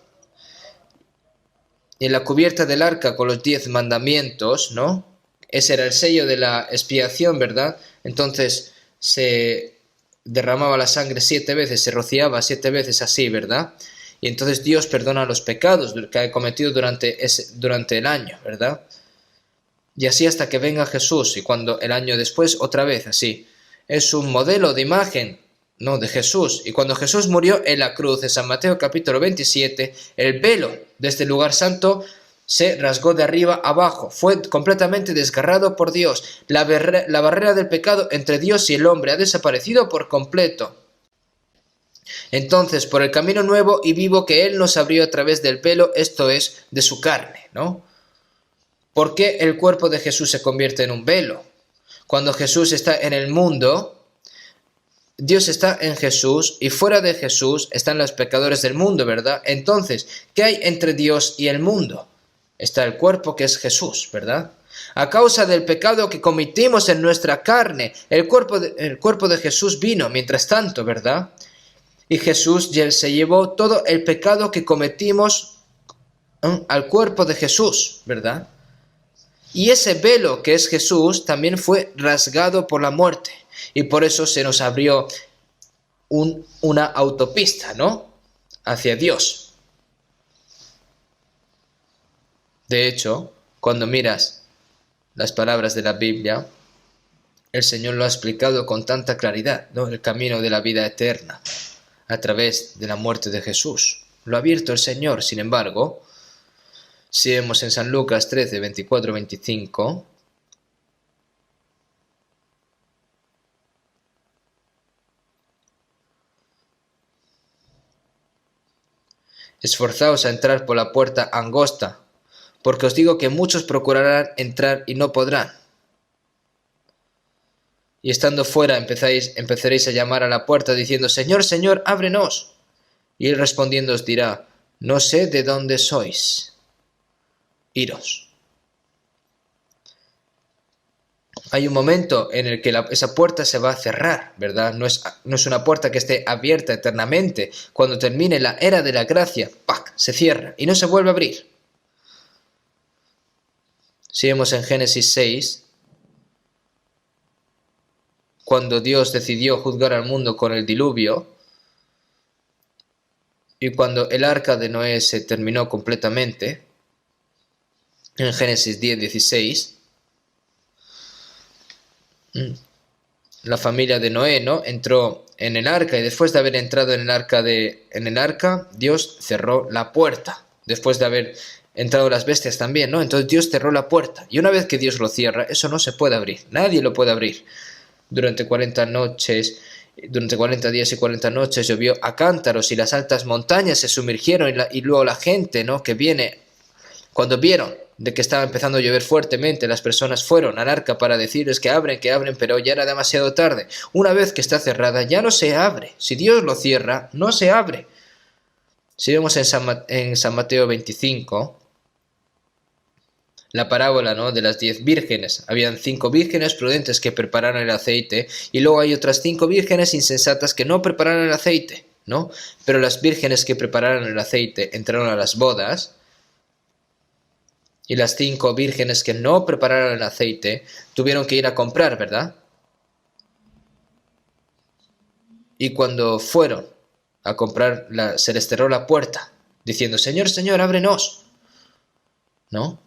y en la cubierta del arca con los 10 mandamientos, ¿no? Ese era el sello de la expiación, ¿verdad? Entonces se derramaba la sangre 7 veces, se rociaba 7 veces así, ¿verdad? Y entonces Dios perdona los pecados que ha cometido durante el año, ¿verdad? Y así hasta que venga Jesús, y cuando el año después otra vez así. Es un modelo de imagen, ¿no?, de Jesús. Y cuando Jesús murió en la cruz, en San Mateo capítulo 27, el velo de este lugar santo se rasgó de arriba abajo, fue completamente desgarrado por Dios. La barrera del pecado entre Dios y el hombre ha desaparecido por completo. Entonces, por el camino nuevo y vivo que Él nos abrió a través del velo, esto es, de su carne, ¿no? ¿Por qué el cuerpo de Jesús se convierte en un velo? Cuando Jesús está en el mundo, Dios está en Jesús y fuera de Jesús están los pecadores del mundo, ¿verdad? Entonces, ¿qué hay entre Dios y el mundo? Está el cuerpo que es Jesús, ¿verdad? A causa del pecado que cometimos en nuestra carne, el cuerpo de Jesús vino mientras tanto, ¿verdad? Y Jesús se llevó todo el pecado que cometimos al cuerpo de Jesús, ¿verdad? Y ese velo que es Jesús también fue rasgado por la muerte. Y por eso se nos abrió una autopista, ¿no? Hacia Dios. De hecho, cuando miras las palabras de la Biblia, el Señor lo ha explicado con tanta claridad, ¿no? El camino de la vida eterna, a través de la muerte de Jesús. Lo ha abierto el Señor, sin embargo, si vemos en San Lucas 13, 24, 25, esforzaos a entrar por la puerta angosta, porque os digo que muchos procurarán entrar y no podrán. Y estando fuera empezaréis a llamar a la puerta diciendo, Señor, Señor, ábrenos. Y él respondiendo os dirá, no sé de dónde sois. Iros. Hay un momento en el que esa puerta se va a cerrar, ¿verdad? No es una puerta que esté abierta eternamente. Cuando termine la era de la gracia, ¡pac!, se cierra y no se vuelve a abrir. Si vemos en Génesis 6, cuando Dios decidió juzgar al mundo con el diluvio, y cuando el arca de Noé se terminó completamente, en Génesis 10, 16, la familia de Noé, ¿no?, entró en el arca, y después de haber entrado en el arca, Dios cerró la puerta, después de haber entrado las bestias también, ¿no? Entonces Dios cerró la puerta, y una vez que Dios lo cierra, eso no se puede abrir, nadie lo puede abrir. Durante 40 días y 40 noches llovió a cántaros y las altas montañas se sumergieron y luego la gente, ¿no?, que viene, cuando vieron de que estaba empezando a llover fuertemente, las personas fueron al arca para decirles que abren, pero ya era demasiado tarde. Una vez que está cerrada, ya no se abre. Si Dios lo cierra, no se abre. Si vemos en San Mateo 25, la parábola, ¿no?, de las 10 vírgenes. Habían 5 vírgenes prudentes que prepararon el aceite y luego hay otras 5 vírgenes insensatas que no prepararon el aceite, ¿no? Pero las vírgenes que prepararon el aceite entraron a las bodas y las 5 vírgenes que no prepararon el aceite tuvieron que ir a comprar, ¿verdad? Y cuando fueron a comprar, se les cerró la puerta diciendo, Señor, Señor, ábrenos, ¿no?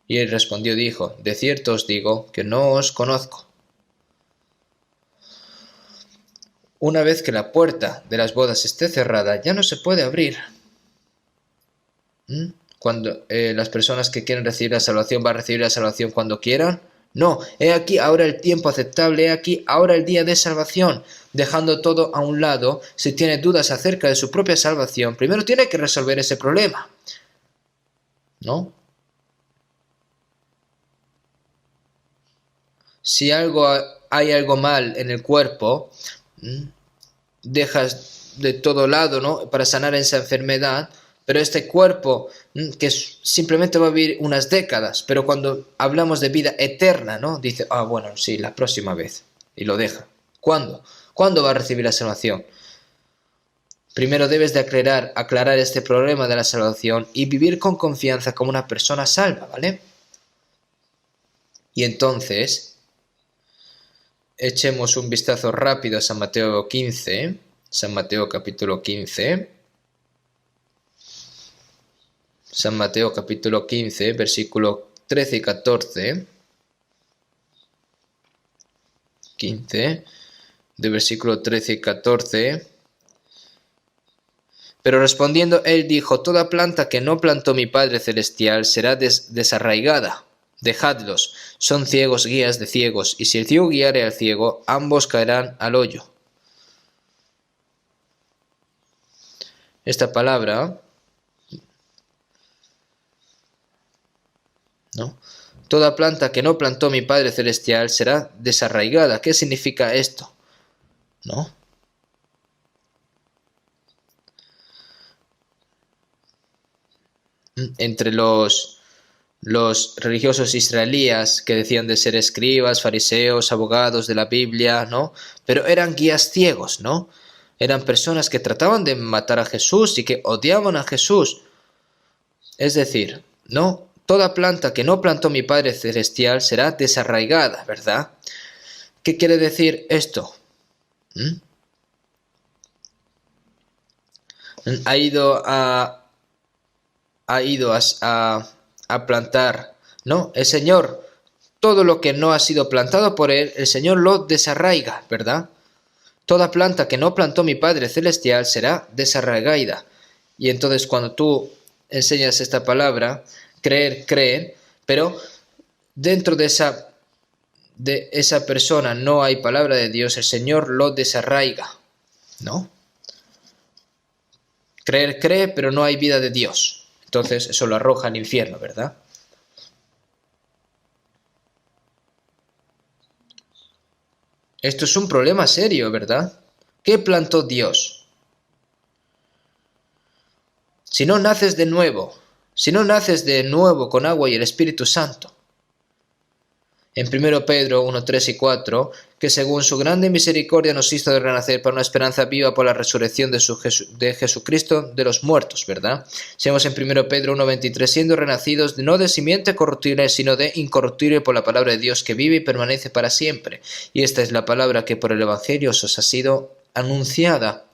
Y él respondió, dijo, de cierto os digo que no os conozco. Una vez que la puerta de las bodas esté cerrada, ya no se puede abrir. Cuando las personas que quieren recibir la salvación, ¿van a recibir la salvación cuando quieran? No, he aquí ahora el tiempo aceptable, he aquí ahora el día de salvación. Dejando todo a un lado, si tiene dudas acerca de su propia salvación, primero tiene que resolver ese problema, ¿no? Si hay algo mal en el cuerpo, dejas de todo lado, ¿no?, para sanar esa enfermedad, pero este cuerpo, que simplemente va a vivir unas décadas, pero cuando hablamos de vida eterna, ¿no?, dice, bueno, sí, la próxima vez, y lo deja. ¿Cuándo? ¿Cuándo va a recibir la salvación? Primero debes de aclarar este problema de la salvación y vivir con confianza como una persona salva, ¿vale? Y entonces echemos un vistazo rápido a San Mateo 15, San Mateo capítulo 15, San Mateo capítulo 15, versículo 13 y 14, 15, de versículo 13 y 14, pero respondiendo él dijo, toda planta que no plantó mi Padre Celestial será desarraigada. Dejadlos, son ciegos guías de ciegos, y si el ciego guiare al ciego, ambos caerán al hoyo. Esta palabra, ¿no?, Toda planta que no plantó mi Padre Celestial será desarraigada. ¿Qué significa esto? ¿No? Entre los religiosos israelíes que decían de ser escribas, fariseos, abogados de la Biblia, ¿no? Pero eran guías ciegos, ¿no? Eran personas que trataban de matar a Jesús y que odiaban a Jesús. Es decir, ¿no? Toda planta que no plantó mi Padre Celestial será desarraigada, ¿verdad? ¿Qué quiere decir esto? Ha ido a plantar, ¿no? El Señor, todo lo que no ha sido plantado por Él, el Señor lo desarraiga, ¿verdad? Toda planta que no plantó mi Padre Celestial será desarraigada. Y entonces cuando tú enseñas esta palabra, creer, creen, pero dentro de esa persona no hay palabra de Dios, el Señor lo desarraiga, ¿no? Creer, cree, pero no hay vida de Dios. Entonces eso lo arroja al infierno, ¿verdad? Esto es un problema serio, ¿verdad? ¿Qué plantó Dios? Si no naces de nuevo con agua y el Espíritu Santo. En 1 Pedro 1, 3 y 4, que según su grande misericordia nos hizo de renacer para una esperanza viva por la resurrección de Jesucristo de los muertos, ¿verdad? Seamos en 1 Pedro 1, 23, siendo renacidos no de simiente corruptible, sino de incorruptible por la palabra de Dios que vive y permanece para siempre. Y esta es la palabra que por el Evangelio os ha sido anunciada.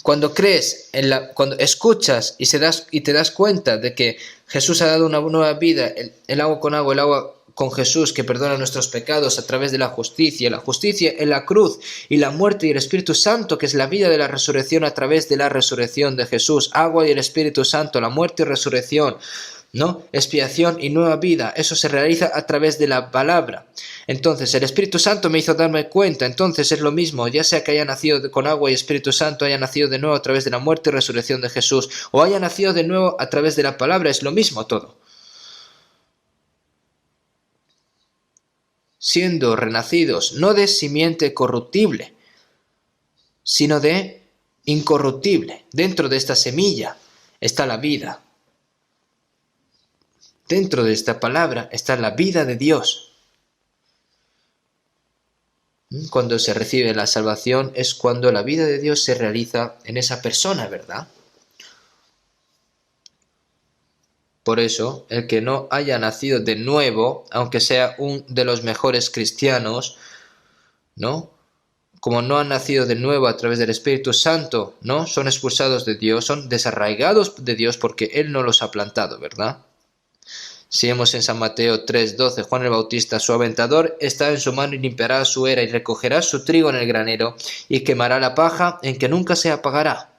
Cuando crees, cuando escuchas y te das cuenta de que Jesús ha dado una nueva vida, el agua, el agua con Jesús que perdona nuestros pecados a través de la justicia en la cruz y la muerte y el Espíritu Santo que es la vida de la resurrección a través de la resurrección de Jesús, agua y el Espíritu Santo, la muerte y resurrección, ¿no? Expiación y nueva vida, eso se realiza a través de la palabra. Entonces el Espíritu Santo me hizo darme cuenta, entonces es lo mismo, ya sea que haya nacido con agua y Espíritu Santo, haya nacido de nuevo a través de la muerte y resurrección de Jesús, o haya nacido de nuevo a través de la palabra, es lo mismo todo. Siendo renacidos no de simiente corruptible, sino de incorruptible. Dentro de esta semilla está la vida. Dentro de esta palabra está la vida de Dios. Cuando se recibe la salvación es cuando la vida de Dios se realiza en esa persona, ¿verdad? Por eso, el que no haya nacido de nuevo, aunque sea un de los mejores cristianos, ¿no? Como no han nacido de nuevo a través del Espíritu Santo, ¿no? Son expulsados de Dios, son desarraigados de Dios porque Él no los ha plantado, ¿verdad? Sigamos en San Mateo 3:12, Juan el Bautista, su aventador está en su mano y limpiará su era y recogerá su trigo en el granero y quemará la paja en que nunca se apagará.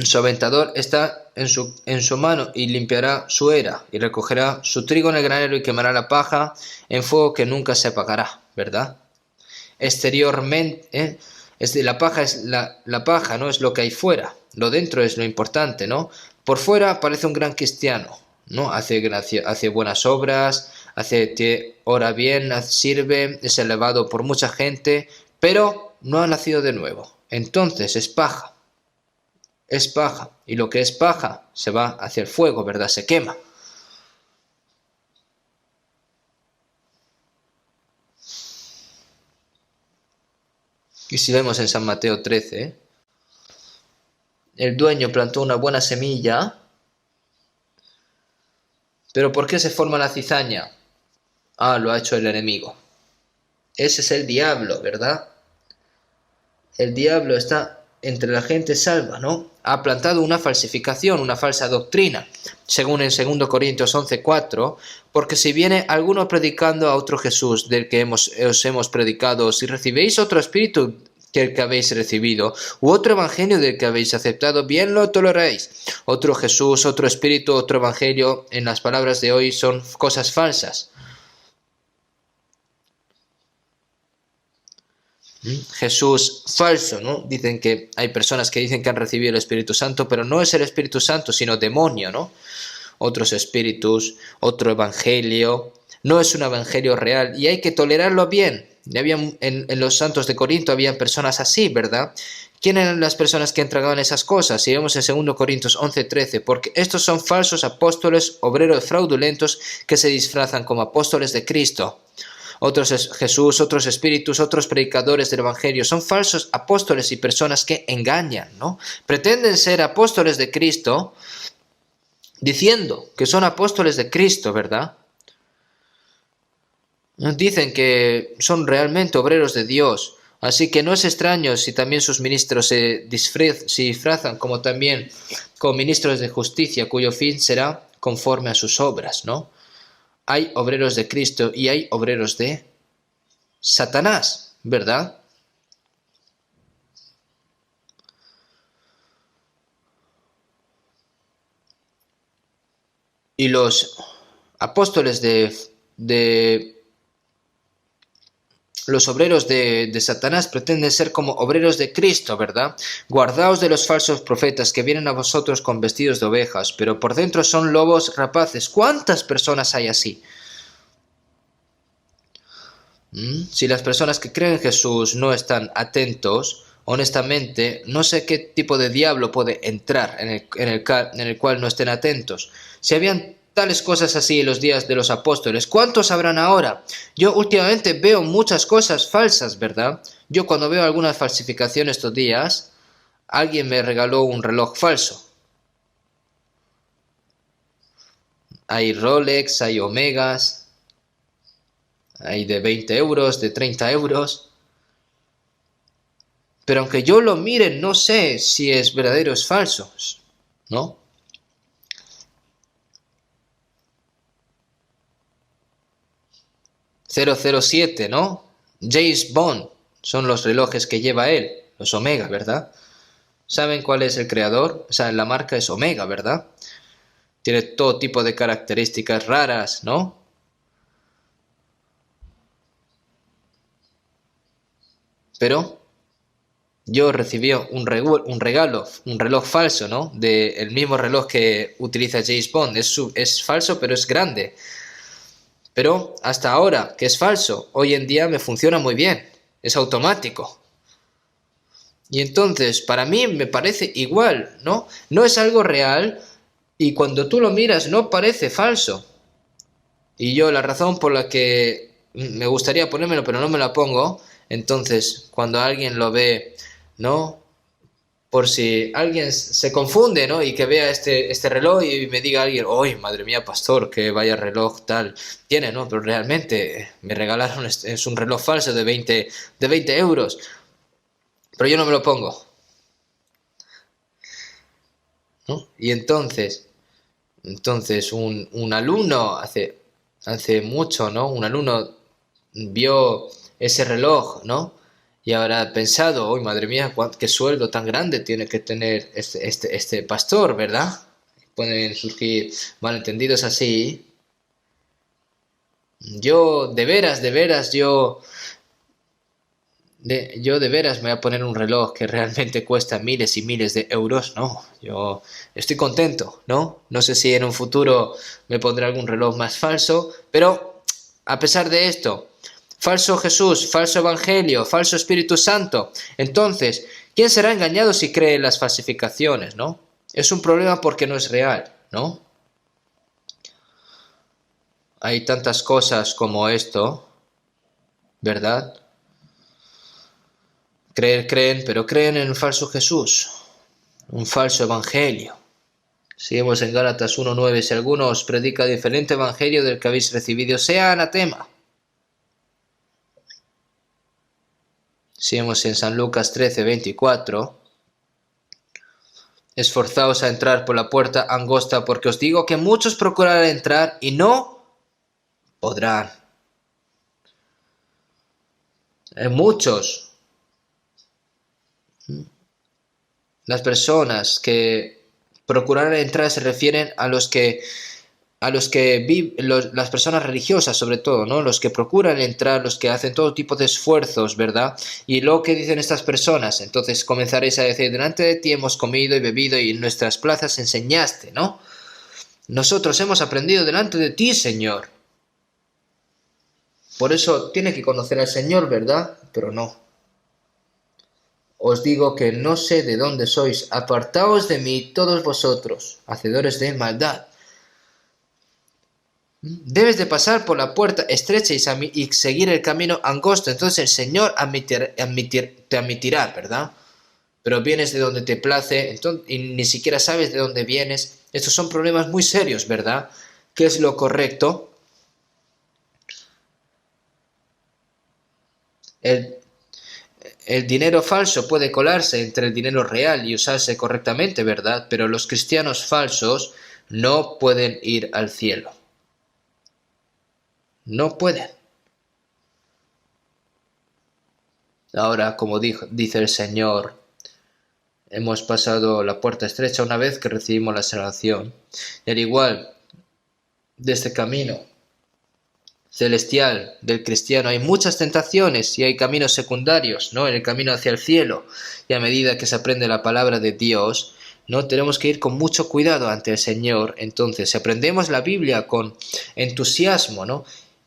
Su aventador está en su mano y limpiará su era y recogerá su trigo en el granero y quemará la paja en fuego que nunca se apagará, ¿verdad? Exteriormente, la paja es la paja, ¿no? Es lo que hay fuera, lo dentro es lo importante, ¿no? Por fuera parece un gran cristiano, ¿no? Hace buenas obras, ora bien, sirve, es elevado por mucha gente, pero no ha nacido de nuevo. Entonces es paja. Es paja, y lo que es paja se va hacia el fuego, ¿verdad? Se quema. Y si vemos en San Mateo 13, el dueño plantó una buena semilla, pero ¿por qué se forma la cizaña? Ah, lo ha hecho el enemigo. Ese es el diablo, ¿verdad? El diablo está entre la gente salva, ¿no? Ha plantado una falsificación, una falsa doctrina, según en 2 Corintios 11:4, porque si viene alguno predicando a otro Jesús del que os hemos predicado, si recibéis otro espíritu que el que habéis recibido, u otro evangelio del que habéis aceptado, bien lo toleréis. Otro Jesús, otro espíritu, otro evangelio, en las palabras de hoy son cosas falsas. Jesús falso, ¿no? Dicen que hay personas que dicen que han recibido el Espíritu Santo, pero no es el Espíritu Santo, sino demonio, ¿no? Otros espíritus, otro evangelio, no es un evangelio real y hay que tolerarlo bien. En los santos de Corinto habían personas así, ¿verdad? ¿Quién eran las personas que entregaban esas cosas? Si vemos en 2 Corintios 11:13, porque estos son falsos apóstoles, obreros fraudulentos que se disfrazan como apóstoles de Cristo. Otros es Jesús, otros espíritus, otros predicadores del Evangelio. Son falsos apóstoles y personas que engañan, ¿no? Pretenden ser apóstoles de Cristo, diciendo que son apóstoles de Cristo, ¿verdad? Dicen que son realmente obreros de Dios. Así que no es extraño si también sus ministros se disfrazan como también como ministros de justicia, cuyo fin será conforme a sus obras, ¿no? Hay obreros de Cristo y hay obreros de Satanás, ¿verdad? Y los apóstoles de los obreros de Satanás pretenden ser como obreros de Cristo, ¿verdad? Guardaos de los falsos profetas que vienen a vosotros con vestidos de ovejas, pero por dentro son lobos rapaces. ¿Cuántas personas hay así? Si las personas que creen en Jesús no están atentos, honestamente, no sé qué tipo de diablo puede entrar en el cual no estén atentos. Si habían tales cosas así en los días de los apóstoles, ¿cuántos habrán ahora? Yo últimamente veo muchas cosas falsas, ¿verdad? Yo cuando veo algunas falsificaciones estos días, alguien me regaló un reloj falso. Hay Rolex, hay Omegas, hay de 20 euros, de 30 euros. Pero aunque yo lo mire, no sé si es verdadero o es falso, ¿no? 007, ¿no? James Bond son los relojes que lleva él, los Omega, ¿verdad? ¿Saben cuál es el creador? O sea, la marca es Omega, ¿verdad? Tiene todo tipo de características raras, ¿no? Pero yo recibí un regalo, un reloj falso, ¿no? Del mismo reloj que utiliza James Bond. Es falso, pero es grande. Pero hasta ahora, que es falso, hoy en día me funciona muy bien. Es automático. Y entonces, para mí me parece igual, ¿no? No es algo real y cuando tú lo miras no parece falso. Y yo la razón por la que me gustaría ponérmelo pero no me la pongo, entonces cuando alguien lo ve, ¿no? Por si alguien se confunde, ¿no? Y que vea este reloj y me diga alguien, ¡ay, madre mía, pastor, que vaya reloj tal tiene, ¿no? Pero realmente me regalaron, es un reloj falso de 20 euros, pero yo no me lo pongo, ¿no? Y entonces un alumno hace mucho, ¿no? Un alumno vio ese reloj, ¿no? Y habrá pensado, uy, madre mía, qué sueldo tan grande tiene que tener este pastor, ¿verdad? Pueden surgir malentendidos así. Yo, de veras, yo de veras me voy a poner un reloj que realmente cuesta miles y miles de euros, ¿no? Yo estoy contento, ¿no? No sé si en un futuro me pondré algún reloj más falso, pero a pesar de esto, falso Jesús, falso Evangelio, falso Espíritu Santo. Entonces, ¿quién será engañado si cree en las falsificaciones, no? Es un problema porque no es real, ¿no? Hay tantas cosas como esto, ¿verdad? Creen, pero creen en un falso Jesús, un falso Evangelio. Seguimos en Gálatas 1:9. Si alguno os predica diferente evangelio del que habéis recibido, sea anatema. Seguimos en San Lucas 13:24. Esforzaos a entrar por la puerta angosta, porque os digo que muchos procurarán entrar y no podrán. Muchos. Las personas que procurarán entrar se refieren a los que a los que las personas religiosas sobre todo, ¿no? Los que procuran entrar, los que hacen todo tipo de esfuerzos, ¿verdad? Y luego, ¿qué dicen estas personas? Entonces comenzaréis a decir, delante de ti hemos comido y bebido y en nuestras plazas enseñaste, ¿no? Nosotros hemos aprendido delante de ti, Señor. Por eso tiene que conocer al Señor, ¿verdad? Pero no. Os digo que no sé de dónde sois, apartaos de mí todos vosotros, hacedores de maldad. Debes de pasar por la puerta estrecha y seguir el camino angosto. Entonces el Señor te admitirá, ¿verdad? Pero vienes de donde te place y ni siquiera sabes de dónde vienes. Estos son problemas muy serios, ¿verdad? ¿Qué es lo correcto? El dinero falso puede colarse entre el dinero real y usarse correctamente, ¿verdad? Pero los cristianos falsos no pueden ir al cielo. No pueden. Ahora, como dice el Señor, hemos pasado la puerta estrecha una vez que recibimos la salvación. Y al igual de este camino celestial del cristiano hay muchas tentaciones y hay caminos secundarios, ¿no? En el camino hacia el cielo. Y a medida que se aprende la palabra de Dios, ¿no? Tenemos que ir con mucho cuidado ante el Señor. Entonces, si aprendemos la Biblia con entusiasmo, ¿no?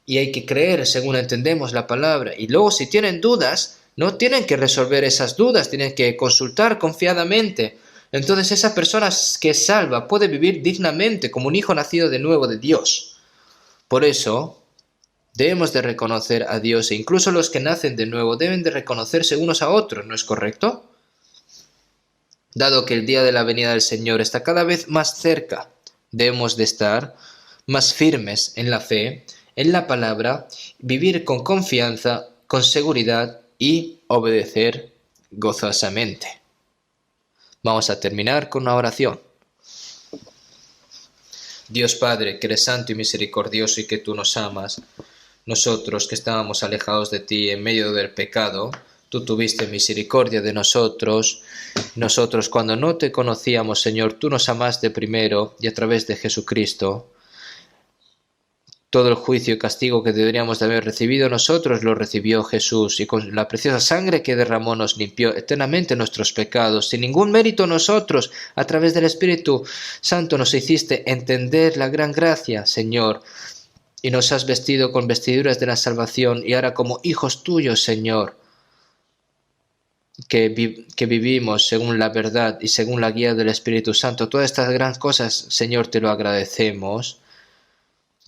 Y hay que creer según entendemos la palabra. Y luego, si tienen dudas, no tienen que resolver esas dudas, tienen que consultar confiadamente. Entonces, esa persona que es salva puede vivir dignamente como un hijo nacido de nuevo de Dios. Por eso, debemos de reconocer a Dios e incluso los que nacen de nuevo deben de reconocerse unos a otros, ¿no es correcto? Dado que el día de la venida del Señor está cada vez más cerca, debemos de estar más firmes en la fe, en la palabra, vivir con confianza, con seguridad y obedecer gozosamente. Vamos a terminar con una oración. Dios Padre, que eres santo y misericordioso y que tú nos amas, nosotros que estábamos alejados de ti en medio del pecado, tú tuviste misericordia de nosotros. Nosotros cuando no te conocíamos, Señor, tú nos amaste primero y a través de Jesucristo. Todo el juicio y castigo que deberíamos de haber recibido nosotros lo recibió Jesús y con la preciosa sangre que derramó nos limpió eternamente nuestros pecados. Sin ningún mérito nosotros, a través del Espíritu Santo nos hiciste entender la gran gracia, Señor, y nos has vestido con vestiduras de la salvación y ahora como hijos tuyos, Señor, que vivimos según la verdad y según la guía del Espíritu Santo. Todas estas grandes cosas, Señor, te lo agradecemos.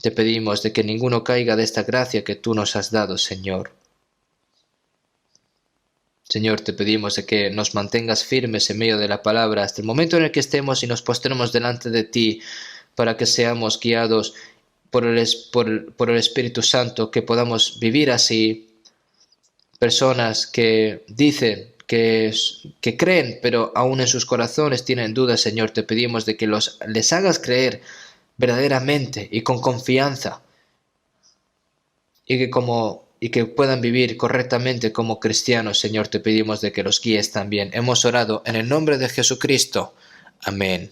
Te pedimos de que ninguno caiga de esta gracia que tú nos has dado, Señor. Señor, te pedimos de que nos mantengas firmes en medio de la palabra hasta el momento en el que estemos y nos postremos delante de ti para que seamos guiados por el Espíritu Santo, que podamos vivir así. Personas que dicen que creen, pero aún en sus corazones tienen dudas, Señor, te pedimos de que les hagas creer verdaderamente y con confianza y que puedan vivir correctamente como cristianos. Señor, te pedimos de que los guíes también. Hemos orado en el nombre de Jesucristo. Amén.